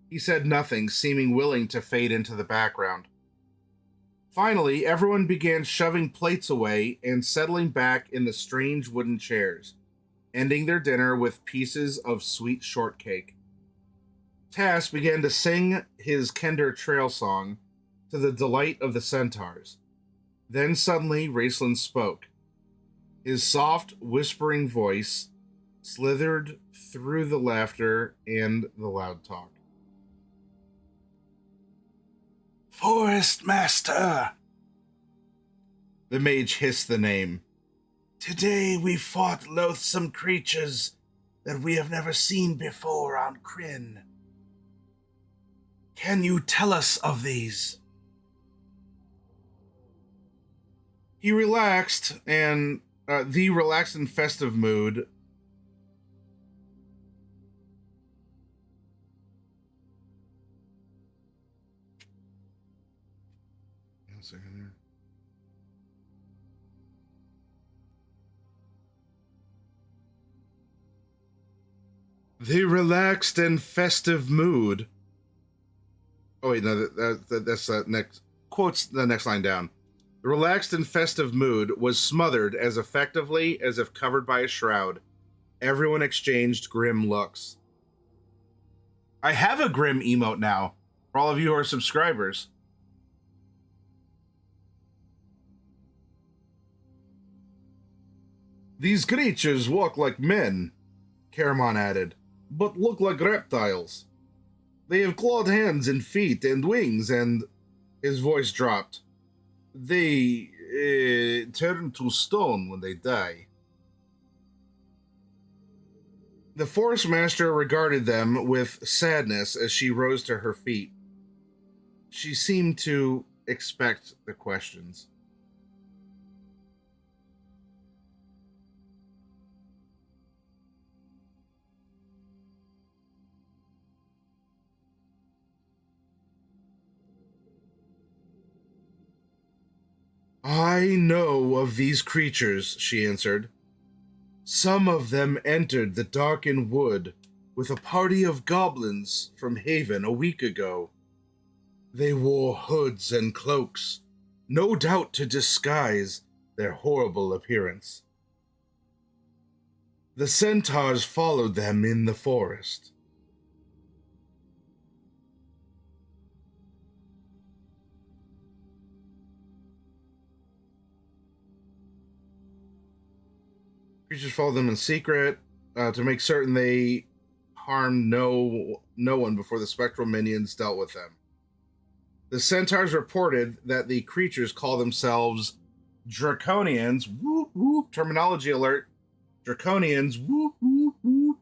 He said nothing, seeming willing to fade into the background. Finally, everyone began shoving plates away and settling back in the strange wooden chairs, ending their dinner with pieces of sweet shortcake. Tass began to sing his Kender trail song to the delight of the centaurs. Then suddenly Raceland spoke. His soft, whispering voice slithered through the laughter and the loud talk. Forest Master! The mage hissed the name. Today we fought loathsome creatures that we have never seen before on Krynn. Can you tell us of these? He relaxed, and the relaxed and festive mood one second there. The relaxed and festive mood. Oh wait, no, that's next. Quotes the next line down. The relaxed and festive mood was smothered as effectively as if covered by a shroud. Everyone exchanged grim looks. I have a grim emote now for all of you who are subscribers. These creatures walk like men, Caramon added, but look like reptiles. They have clawed hands and feet and wings, and his voice dropped. They turn to stone when they die. The Forest Master regarded them with sadness as she rose to her feet. She seemed to expect the questions. I know of these creatures, she answered. Some of them entered the darkened wood with a party of goblins from Haven a week ago. They wore hoods and cloaks, no doubt to disguise their horrible appearance. The centaurs followed them in the forest. Creatures followed them in secret to make certain they harmed no one before the spectral minions dealt with them. The centaurs reported that the creatures call themselves Draconians. Whoop, whoop. Terminology alert. Draconians. Whoop, whoop, whoop.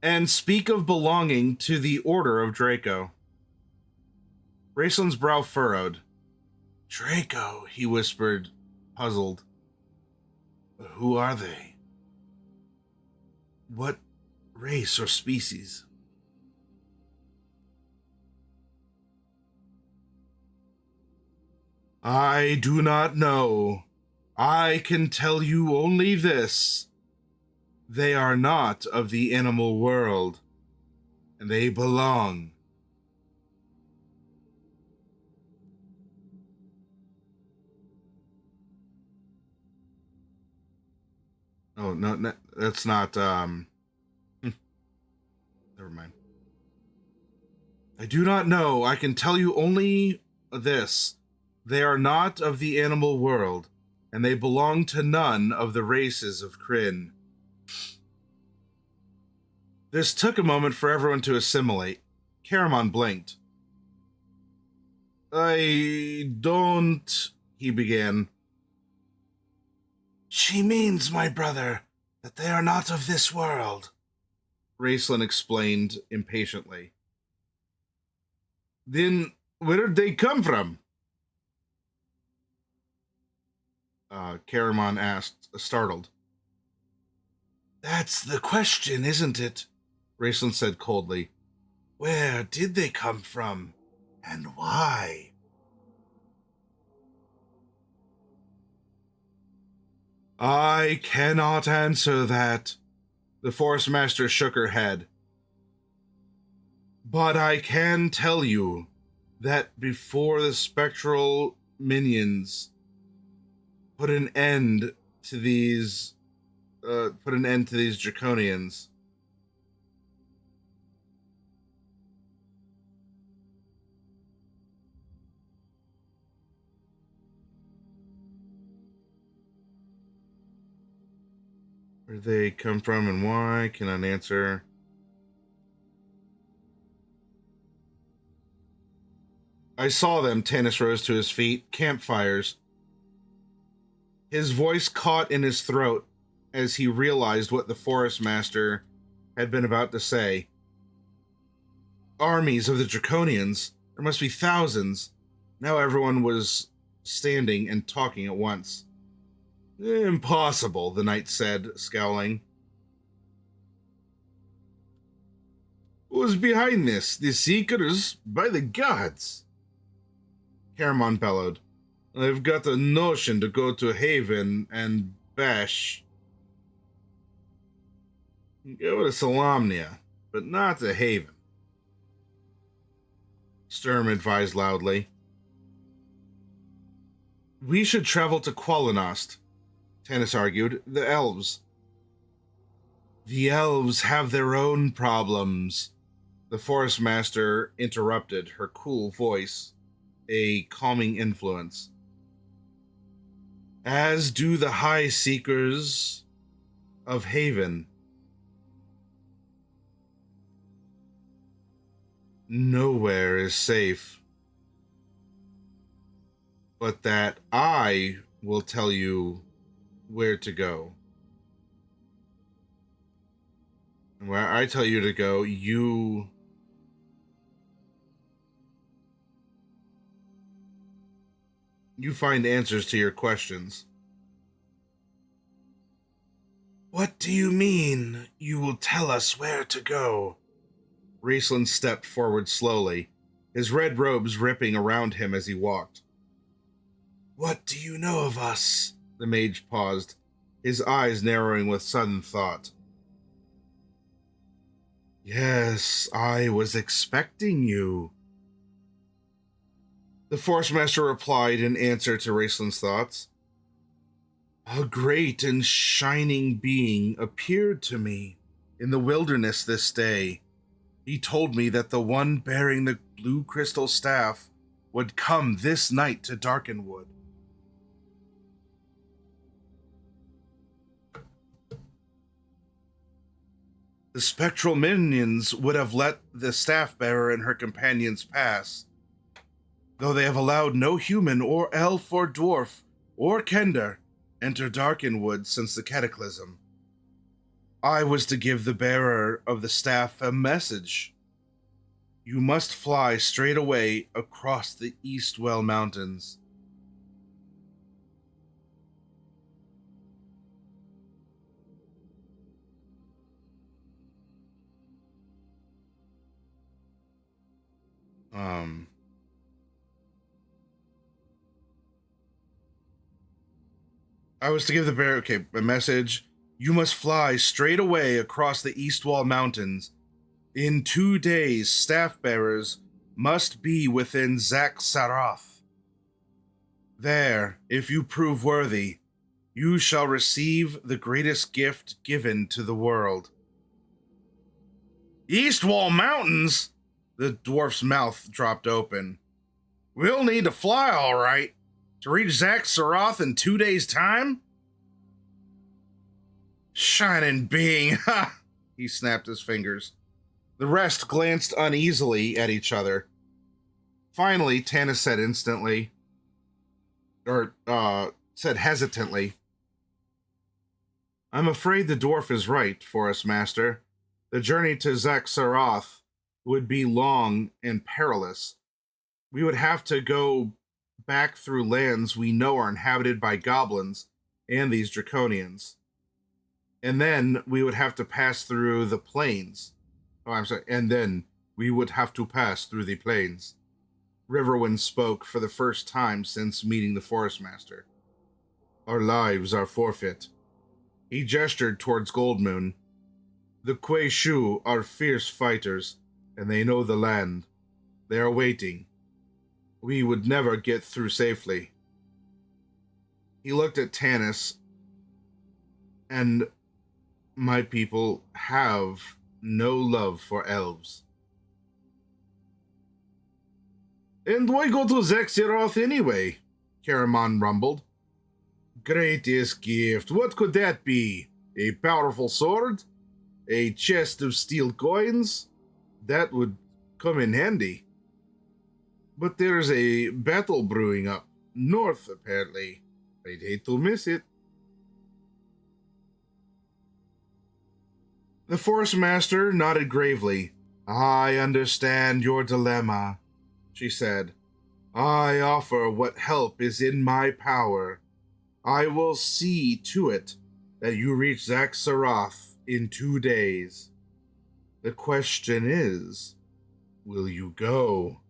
And speak of belonging to the Order of Draco. Raceland's brow furrowed. Draco, he whispered, puzzled. Who are they? What race or species? I do not know. I can tell you only this. They are not of the animal world, and they belong. Oh, no, that's not, never mind. I do not know. I can tell you only this. They are not of the animal world, and they belong to none of the races of Kryn. This took a moment for everyone to assimilate. Caramon blinked. I don't... he began. She means, my brother, that they are not of this world, Raceland explained impatiently. Then where did they come from? Caramon asked, startled. That's the question, isn't it? Raceland said coldly. Where did they come from, and why? I cannot answer that. The Forest Master shook her head. But I can tell you that before the spectral minions put an end to these draconians, where they come from and why cannot answer. I saw them. Tanis rose to his feet. Campfires. His voice caught in his throat as he realized what the Forest Master had been about to say. Armies of the Draconians. There must be thousands. Now everyone was standing and talking at once. Impossible, the knight said, scowling. Who's behind this? The Seekers? By the gods! Caramon bellowed. I've got a notion to go to Haven and bash. Go to Solamnia, but not to Haven. Sturm advised loudly. We should travel to Qualinost, Tanis argued. The elves. The elves have their own problems, the Forest Master interrupted, her cool voice a calming influence. As do the High Seekers of Haven. Nowhere is safe. But that I will tell you where to go. And where I tell you to go, you find answers to your questions. What do you mean, you will tell us where to go? Raceland stepped forward slowly, his red robes ripping around him as he walked. What do you know of us? The mage paused, his eyes narrowing with sudden thought. Yes, I was expecting you. The Force Master replied in answer to Raceland's thoughts. A great and shining being appeared to me in the wilderness this day. He told me that the one bearing the blue crystal staff would come this night to Darkenwood. The spectral minions would have let the staff bearer and her companions pass, though they have allowed no human or elf or dwarf or kender enter Darkenwood since the cataclysm. I was to give the bearer of the staff a message. You must fly straight away across the Eastwell Mountains. I was to give the bearer, a message. You must fly straight away across the Eastwall Mountains. In 2 days, staff bearers must be within Zack-Sarath. There, if you prove worthy, you shall receive the greatest gift given to the world. Eastwall Mountains? The dwarf's mouth dropped open. We'll need to fly, all right, to reach Zack-Sarath in 2 days' time? Shining being, ha! He snapped his fingers. The rest glanced uneasily at each other. Finally, Tanis said said hesitantly, I'm afraid the dwarf is right, Forest Master. The journey to Zack-Sarath would be long and perilous. We would have to go back through lands we know are inhabited by goblins and these draconians. And then we would have to pass through the plains. And then we would have to pass through the plains. Riverwind spoke for the first time since meeting the Forest Master. Our lives are forfeit. He gestured towards Goldmoon. The Kuei Shu are fierce fighters, and they know the land. They are waiting. We would never get through safely. He looked at Tanis, and my people have no love for elves. And why go to Zack-Sarath anyway? Caramon rumbled. Greatest gift, what could that be? A powerful sword? A chest of steel coins? That would come in handy. But there's a battle brewing up north, apparently. I'd hate to miss it. The Forest Master nodded gravely. I understand your dilemma, she said. I offer what help is in my power. I will see to it that you reach Zack-Sarath in 2 days. The question is, will you go?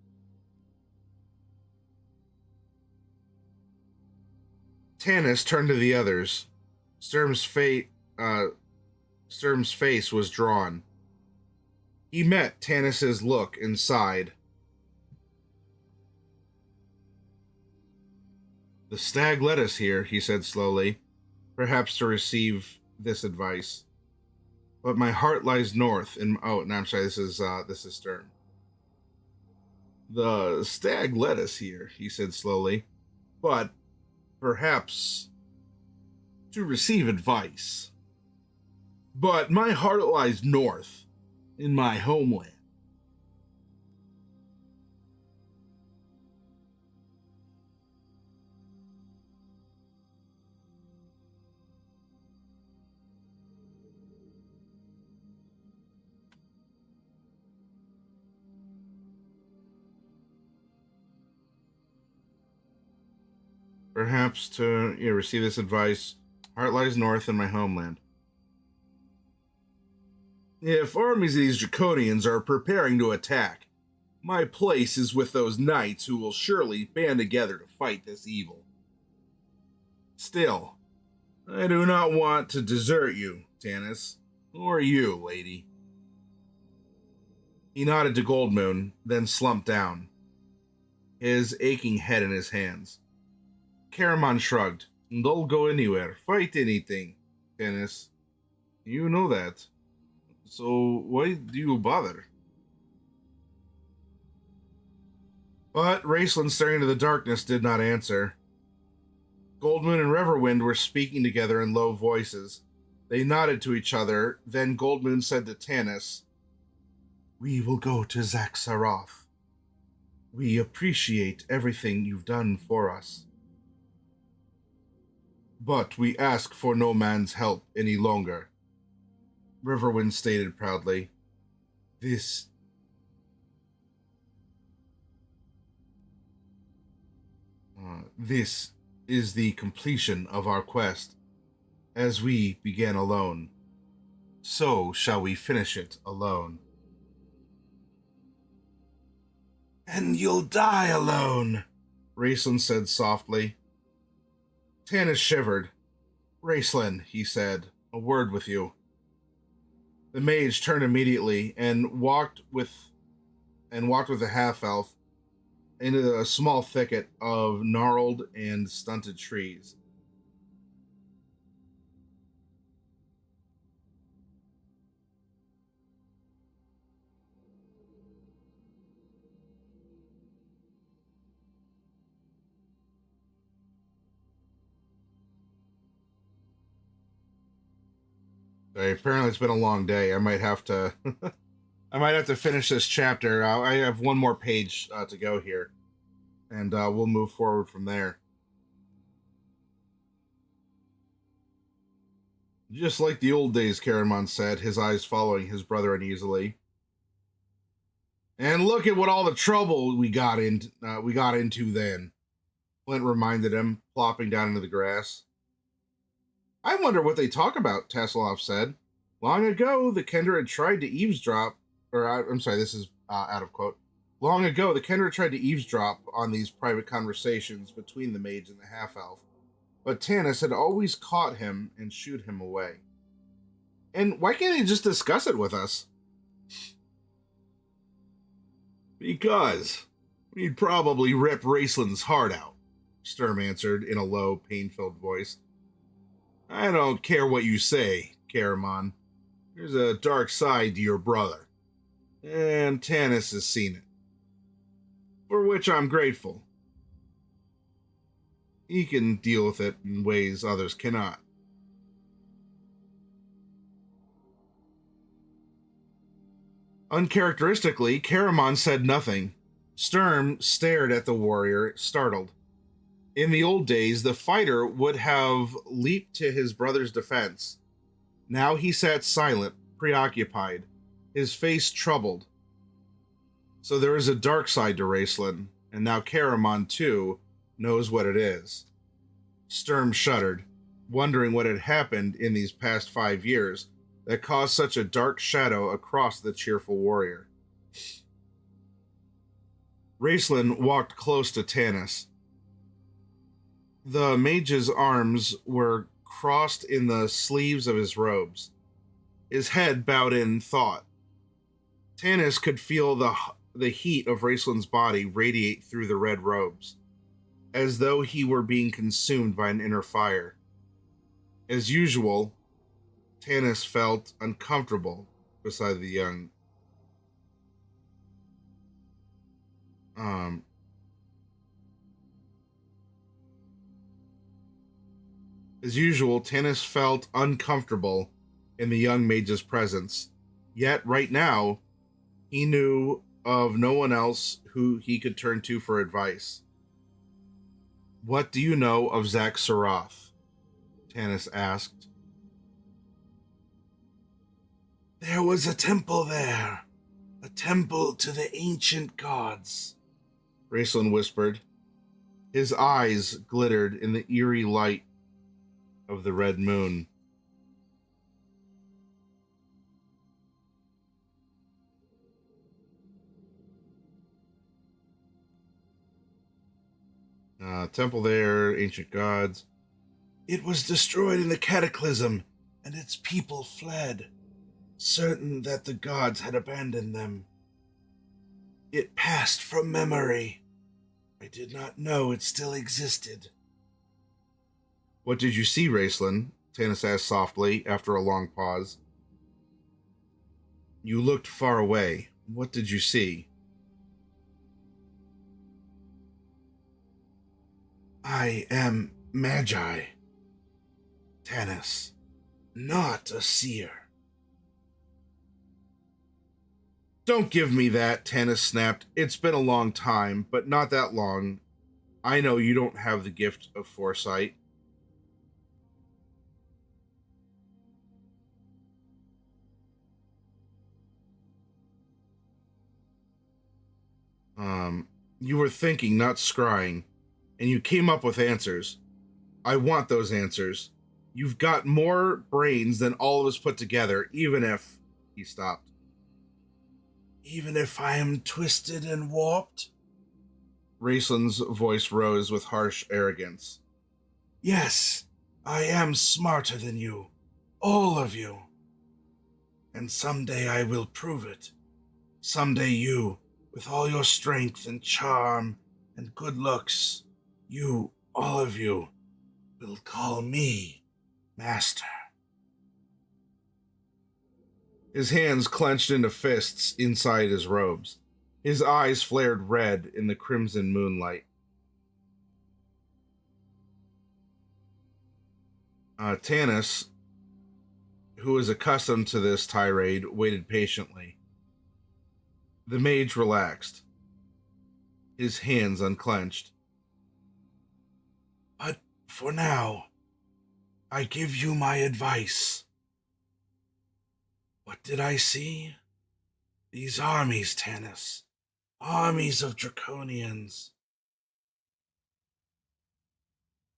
Tanis turned to the others. Sturm's face was drawn. He met Tanis's look and sighed. The stag led us here, he said slowly, perhaps to receive this advice. But my heart lies north in... Oh, no, I'm sorry, this is Sturm. The stag led us here, he said slowly, but perhaps to receive advice. But my heart lies north, in my homeland. Perhaps to receive this advice, heart lies north in my homeland. If armies of these draconians are preparing to attack, my place is with those knights who will surely band together to fight this evil. Still, I do not want to desert you, Tanis, or you, lady. He nodded to Goldmoon, then slumped down, his aching head in his hands. Caramon shrugged. Don't go anywhere. Fight anything, Dennis. You know that. So why do you bother? But Raceland, staring into the darkness, did not answer. Goldmoon and Riverwind were speaking together in low voices. They nodded to each other. Then Goldmoon said to Tanis, "We will go to Zaxaroth. We appreciate everything you've done for us. But we ask for no man's help any longer," Riverwind stated proudly. This is the completion of our quest. As we began alone, so shall we finish it alone. And you'll die alone, Raceland said softly. Tanis shivered. Raceland, he said, a word with you. The mage turned immediately and walked with the half-elf into a small thicket of gnarled and stunted trees. Apparently it's been a long day. I might have to finish this chapter. I have one more page to go here, and we'll move forward from there. Just like the old days, Caramon said, his eyes following his brother uneasily. And look at what all the trouble we got into then, Flint reminded him, plopping down into the grass. I wonder what they talk about, Tasselhoff said. Long ago, the Kendra tried to eavesdrop, this is out of quote. Long ago, the Kendra tried to eavesdrop on these private conversations between the mage and the half-elf, but Tanis had always caught him and shooed him away. And why can't he just discuss it with us? Because we'd probably rip Raceland's heart out, Sturm answered in a low, pain-filled voice. I don't care what you say, Caramon. There's a dark side to your brother, and Tanis has seen it, for which I'm grateful. He can deal with it in ways others cannot. Uncharacteristically, Caramon said nothing. Sturm stared at the warrior, startled. In the old days, the fighter would have leaped to his brother's defense. Now he sat silent, preoccupied, his face troubled. So there is a dark side to Raceland, and now Caramon, too, knows what it is. Sturm shuddered, wondering what had happened in these past 5 years that caused such a dark shadow across the cheerful warrior. Raceland walked close to Tanis. The mage's arms were crossed in the sleeves of his robes, his head bowed in thought. Tanis could feel the heat of Raceland's body radiate through the red robes, as though he were being consumed by an inner fire. As usual, Tanis felt uncomfortable beside the young. As usual, Tanis felt uncomfortable in the young mage's presence. Yet, right now, he knew of no one else who he could turn to for advice. What do you know of Zaxaroth? Tanis asked. There was a temple there, a temple to the ancient gods, Raceland whispered. His eyes glittered in the eerie light of the red moon. Temple there, ancient gods. It was destroyed in the cataclysm, and its people fled, certain that the gods had abandoned them. It passed from memory. I did not know it still existed. What did you see, Raceland? Tanis asked softly, after a long pause. You looked far away. What did you see? I am Magi. Tanis, not a seer. Don't give me that, Tanis snapped. It's been a long time, but not that long. I know you don't have the gift of foresight. You were thinking, not scrying, and you came up with answers. I want those answers. You've got more brains than all of us put together, even if... He stopped. Even if I am twisted and warped? Raceland's voice rose with harsh arrogance. Yes, I am smarter than you. All of you. And someday I will prove it. Someday you, with all your strength and charm and good looks, you, all of you, will call me Master. His hands clenched into fists inside his robes. His eyes flared red in the crimson moonlight. Tanis, who was accustomed to this tirade, waited patiently. The mage relaxed. His hands unclenched. But for now, I give you my advice. What did I see? These armies, Tanis. Armies of Draconians.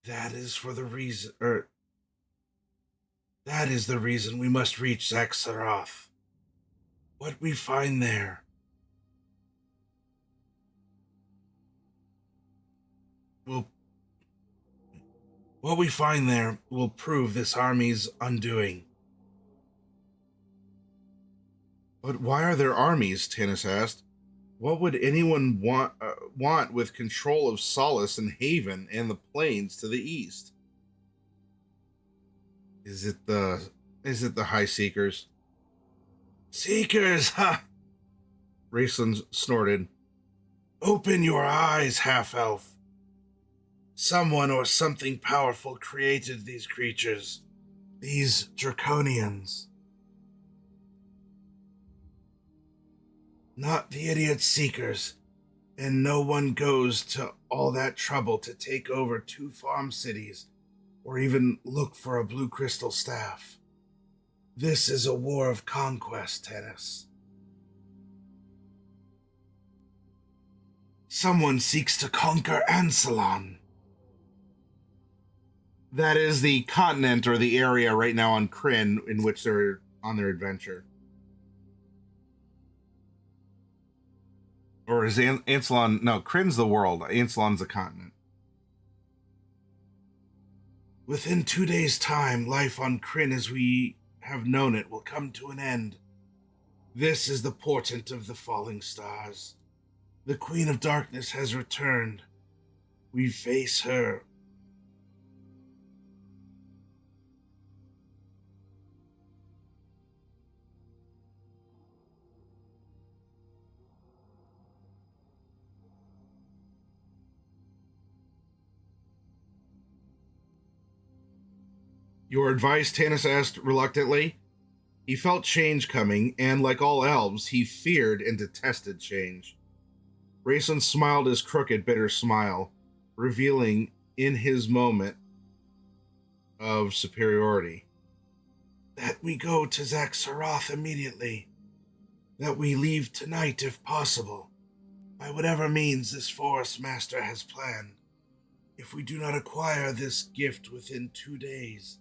That is the reason we must reach Zaxxaroth. What we find there will prove this army's undoing. But why are there armies? Tanis asked. What would anyone want with control of Solace and Haven and the plains to the east? Is it the High Seekers? Seekers, ha! Raceland snorted. Open your eyes, half-elf. Someone or something powerful created these creatures, these Draconians. Not the idiot Seekers, and no one goes to all that trouble to take over 2 farm cities or even look for a blue crystal staff. This is a war of conquest, Tanis. Someone seeks to conquer Ansalon. That is the continent or the area right now on Kryn in which they're on their adventure. Or is Ansalon... No, Kryn's the world. Ansalon's the continent. Within 2 days' time, life on Kryn as we have known it will come to an end. This is the portent of the falling stars. The Queen of Darkness has returned. We face her. Your advice? Tanis asked reluctantly. He felt change coming, and like all elves, he feared and detested change. Raceland smiled his crooked, bitter smile, revealing in his moment of superiority. That we go to Zaxxaroth immediately. That we leave tonight if possible, by whatever means this Forest Master has planned. If we do not acquire this gift within 2 days,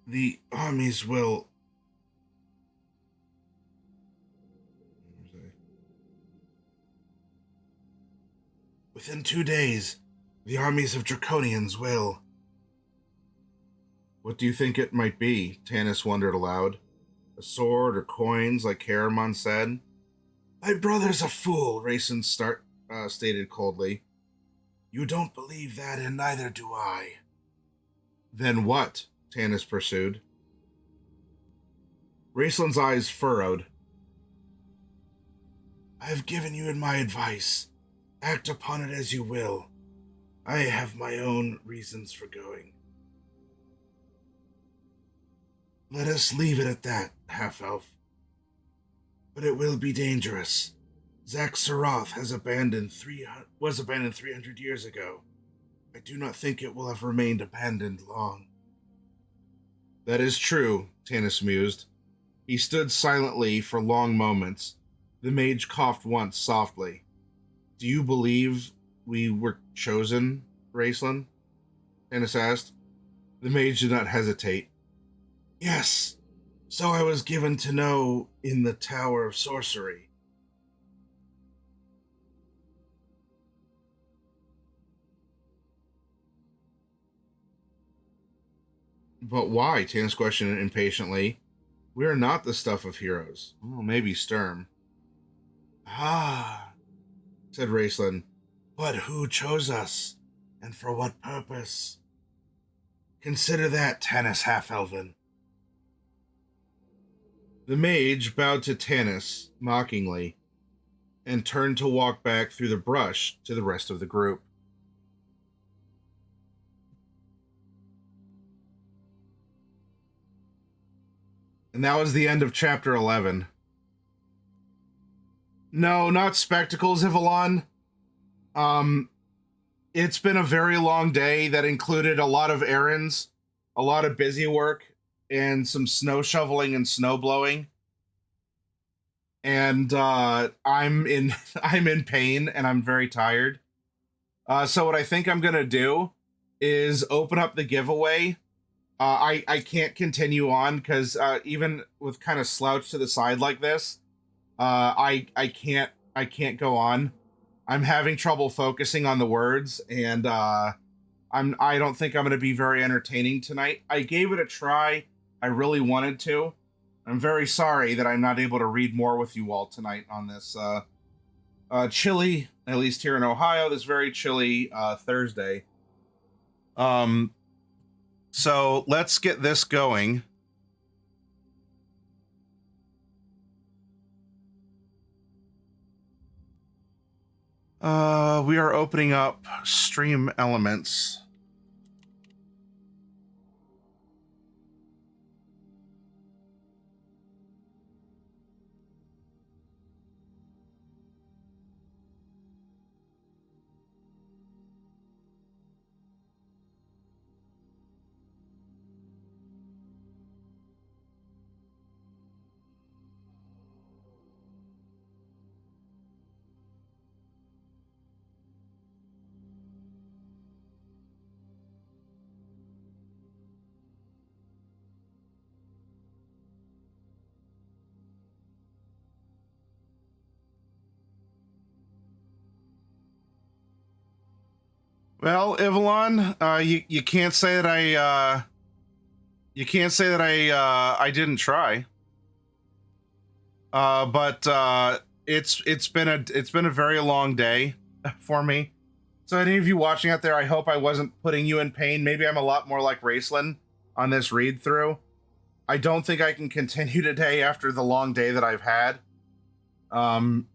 the armies will... Within 2 days, the armies of Draconians will... What do you think it might be? Tanis wondered aloud. A sword or coins, like Caramon said. My brother's a fool, Rayson stated coldly. You don't believe that, and neither do I. Then what? Tanis pursued. Raceland's eyes furrowed. I have given you my advice. Act upon it as you will. I have my own reasons for going. Let us leave it at that, half-elf. But it will be dangerous. Zaxaroth was abandoned 300 years ago. I do not think it will have remained abandoned long. That is true, Tanis mused. He stood silently for long moments. The mage coughed once softly. Do you believe we were chosen, Raceland? Tanis asked. The mage did not hesitate. Yes, so I was given to know in the Tower of Sorcery. But why? Tanis questioned impatiently. We are not the stuff of heroes. Well, maybe Sturm. Ah, said Raceland. But who chose us? And for what purpose? Consider that, Tanis Half-Elven. The mage bowed to Tanis mockingly and turned to walk back through the brush to the rest of the group. And that was the end of chapter 11. No, not spectacles, Ivalon. It's been a very long day that included a lot of errands, a lot of busy work, and some snow shoveling and snow blowing. And I'm in pain and I'm very tired. So what I think I'm gonna do is open up the giveaway. I can't continue on because even with kind of slouched to the side like this, I can't go on. I'm having trouble focusing on the words, and I don't think I'm going to be very entertaining tonight. I gave it a try. I really wanted to. I'm very sorry that I'm not able to read more with you all tonight on this chilly, at least here in Ohio, this very chilly Thursday. So let's get this going. We are opening up Stream Elements. Well, Ivalon, you can't say that I didn't try. But it's been a very long day for me. So any of you watching out there, I hope I wasn't putting you in pain. Maybe I'm a lot more like Raceland on this read through. I don't think I can continue today after the long day that I've had. But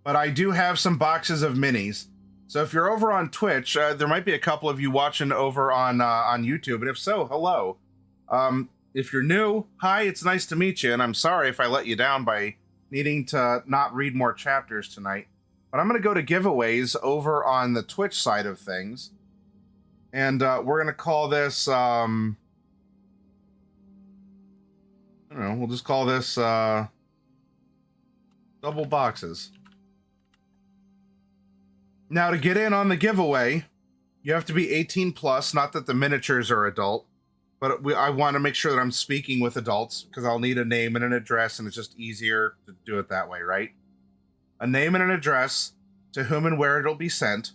I do have some boxes of minis. So if you're over on Twitch, there might be a couple of you watching over on YouTube, and if so, hello. If you're new, hi, it's nice to meet you, and I'm sorry if I let you down by needing to not read more chapters tonight. But I'm going to go to giveaways over on the Twitch side of things, and we're going to call this, I don't know, we'll just call this double boxes. Now, to get in on the giveaway, you have to be 18 plus. Not that the miniatures are adult, but I want to make sure that I'm speaking with adults because I'll need a name and an address, and it's just easier to do it that way, right? A name and an address to whom and where it'll be sent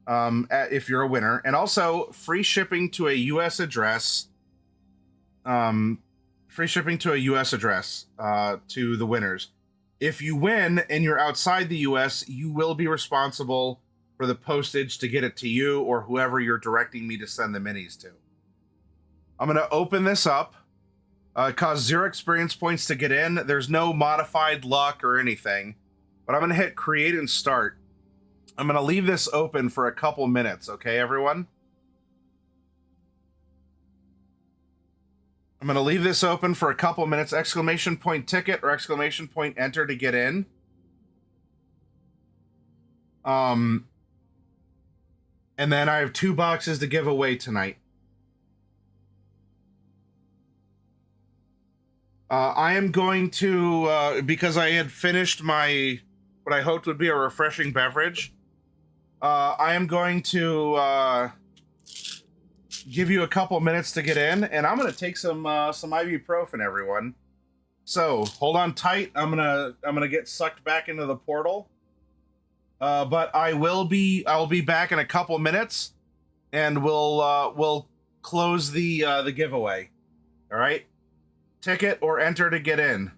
if you're a winner. And also free shipping to a U.S. address free shipping to a U.S. address to the winners. If you win and you're outside the U.S., you will be responsible for the postage to get it to you or whoever you're directing me to send the minis to. I'm going to open this up. It costs 0 experience points to get in. There's no modified luck or anything. But I'm going to hit create and start. I'm going to leave this open for a couple minutes, okay, everyone? I'm going to leave this open for a couple minutes. Exclamation point ticket or exclamation point enter to get in. And then I have 2 boxes to give away tonight. I am going to, because I had finished my, what I hoped would be a refreshing beverage, I am going to give you a couple minutes to get in, and I'm going to take some ibuprofen, everyone. So hold on tight. I'm gonna get sucked back into the portal. But I'll be back in a couple minutes, and we'll close the giveaway. All right. Ticket or enter to get in.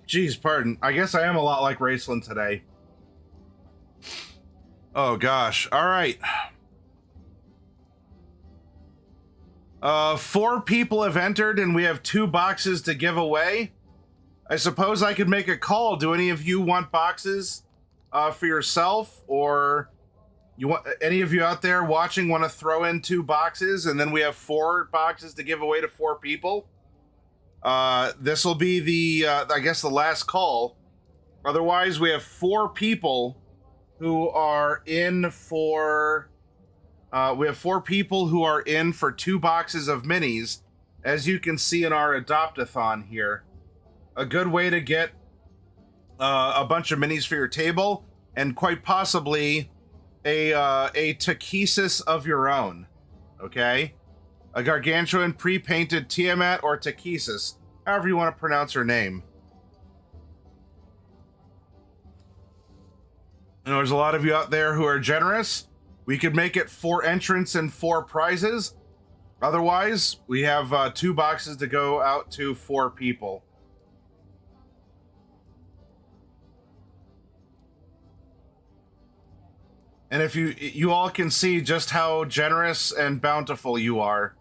Jeez, pardon. I guess I am a lot like Raceland today. Oh gosh. All right. 4 people have entered and we have 2 boxes to give away. I suppose I could make a call. Do any of you want boxes for yourself, or you want any of you out there watching want to throw in 2 boxes and then we have 4 boxes to give away to 4 people? This will be the I guess the last call. Otherwise, we have 4 people who are in for we have 4 people who are in for 2 boxes of minis, as you can see in our adopt-a-thon here. A good way to get a bunch of minis for your table, and quite possibly a Takesis of your own. Okay? A gargantuan pre-painted Tiamat or Takesis, however you want to pronounce her name. You know, there's a lot of you out there who are generous. We could make it 4 entrants and 4 prizes. Otherwise, we have 2 boxes to go out to 4 people. And if you all can see just how generous and bountiful you are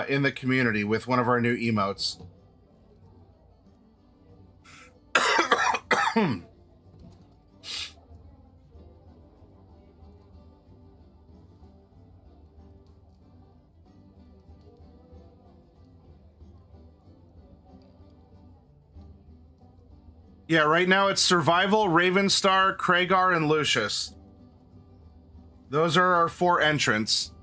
in the community with one of our new emotes. Yeah, right now it's Survival, Ravenstar, Kragar, and Lucius. Those are our 4 entrants.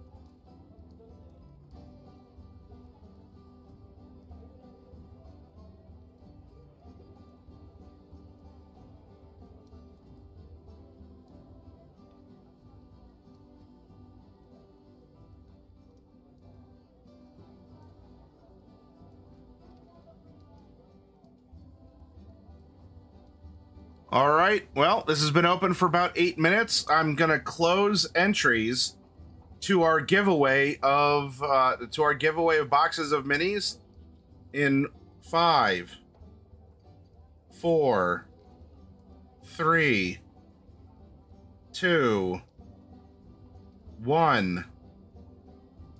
All right, well, this has been open for about 8 minutes. I'm gonna close entries to our giveaway of boxes of minis in 5, 4, 3, 2, 1.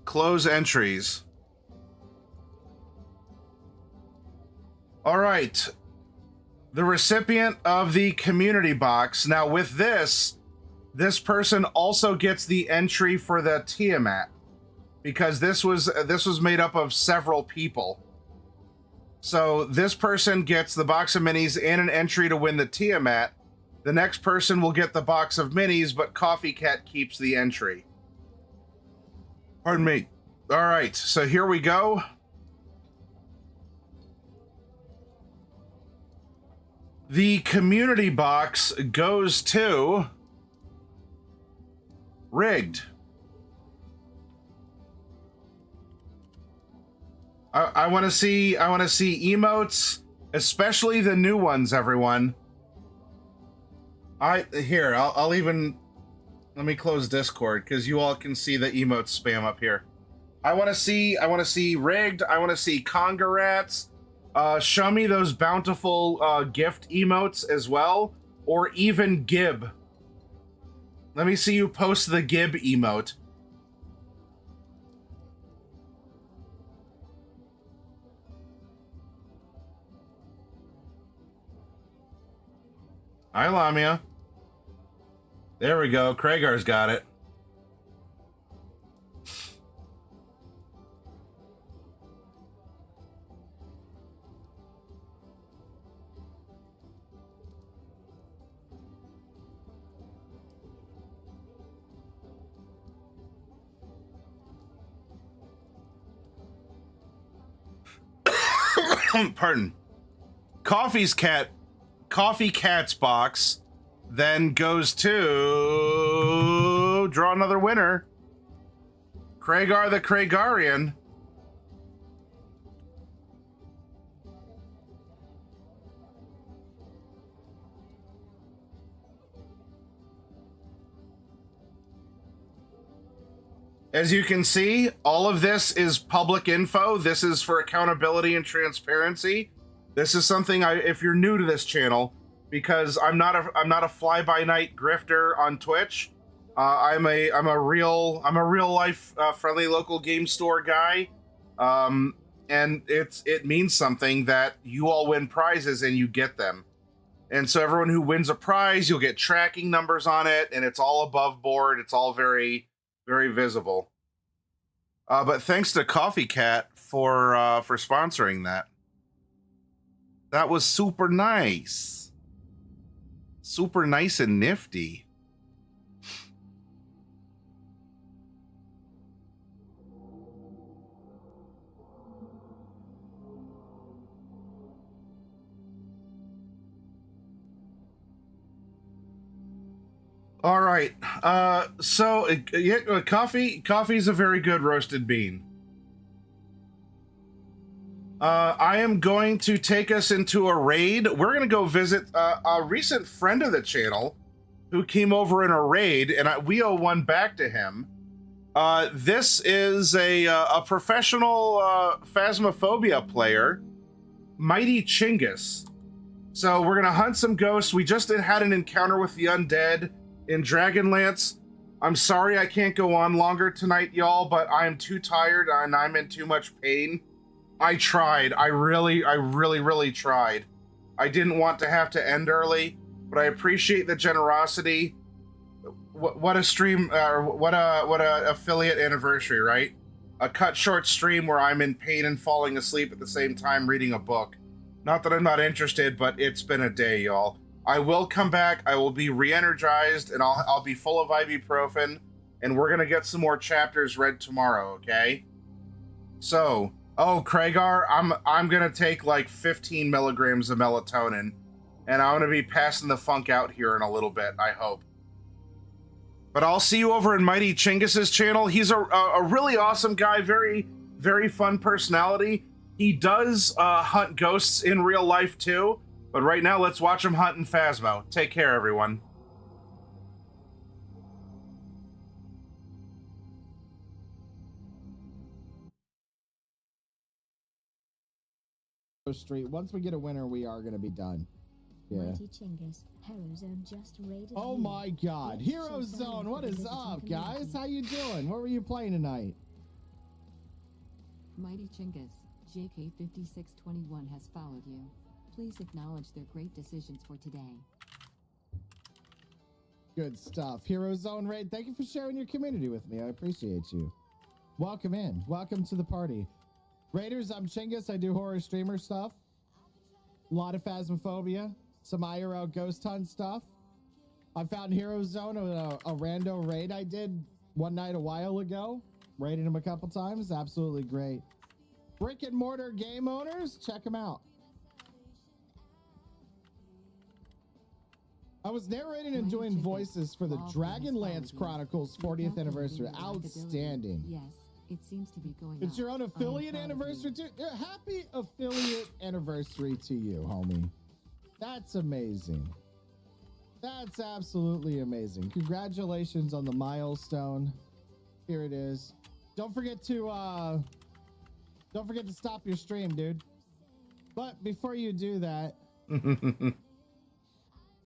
Close entries. All right. The recipient of the community box. Now with this person also gets the entry for the Tiamat, because this was made up of several people. So this person gets the box of minis and an entry to win the Tiamat. The next person will get the box of minis, but Coffee Cat keeps the entry. Pardon me. All right, so here we go. The community box goes to Rigged. I want to see emotes, especially the new ones, everyone. I'll even let me close Discord because you all can see the emotes spam up here. I want to see Rigged. I want to see Congarats. Show me those bountiful gift emotes as well, or even Gib. Let me see you post the Gib emote. Hi, Lamia. There we go. Kragar's got it. Pardon. Coffee Cat's box then goes to draw another winner. Kragar the Kragarian. As you can see, all of this is public info. This is for accountability and transparency. This is something if you're new to this channel, because I'm not a fly-by-night grifter on Twitch. I'm a real life friendly local game store guy, and it means something that you all win prizes and you get them. And so everyone who wins a prize, you'll get tracking numbers on it, and it's all above board. It's all very, very visible. But thanks to Coffee Cat for sponsoring that. That was super nice. Super nice and nifty. All right. So coffee's a very good roasted bean. I am going to take us into a raid. We're going to go visit a recent friend of the channel who came over in a raid, and we owe one back to him. This is a professional Phasmophobia player, Mighty Chingus. So we're going to hunt some ghosts. We just had an encounter with the undead in Dragonlance. I'm sorry I can't go on longer tonight, y'all, but I'm too tired and I'm in too much pain. I tried. I really tried. I didn't want to have to end early, but I appreciate the generosity. What a stream, what a affiliate anniversary, right? A cut short stream where I'm in pain and falling asleep at the same time reading a book. Not that I'm not interested, but it's been a day, y'all. I will come back. I will be re-energized, and I'll be full of ibuprofen, and we're gonna get some more chapters read tomorrow, okay? So, Craigar, I'm gonna take like 15 milligrams of melatonin, and I'm gonna be passing the funk out here in a little bit, I hope. But I'll see you over in Mighty Chingus's channel. He's a really awesome guy, very, very fun personality. He does hunt ghosts in real life too. But right now, let's watch him hunt in Phasmo. Take care, everyone. Street. Once we get a winner, we are going to be done. Yeah. Mighty Chingus, Hero Zone just raided. Oh my God, Hero Zone! What is up, guys? How you doing? What were you playing tonight? Mighty Chingus, JK5621 has followed you. Please acknowledge their great decisions for today. Good stuff. Hero Zone Raid, thank you for sharing your community with me. I appreciate you. Welcome in. Welcome to the party. Raiders, I'm Chingus. I do horror streamer stuff. A lot of Phasmophobia. Some IRL ghost hunt stuff. I found Hero Zone, a rando raid I did one night a while ago. Raided him a couple times. Absolutely great. Brick and mortar game owners, check them out. I was narrating and doing voices for the Dragonlance Chronicles 40th anniversary. Outstanding. Yes, it seems to be going. It's your own affiliate anniversary too. Happy affiliate anniversary to you, homie. That's amazing. That's absolutely amazing. Congratulations on the milestone. Here it is. Don't forget to stop your stream, dude. But before you do that,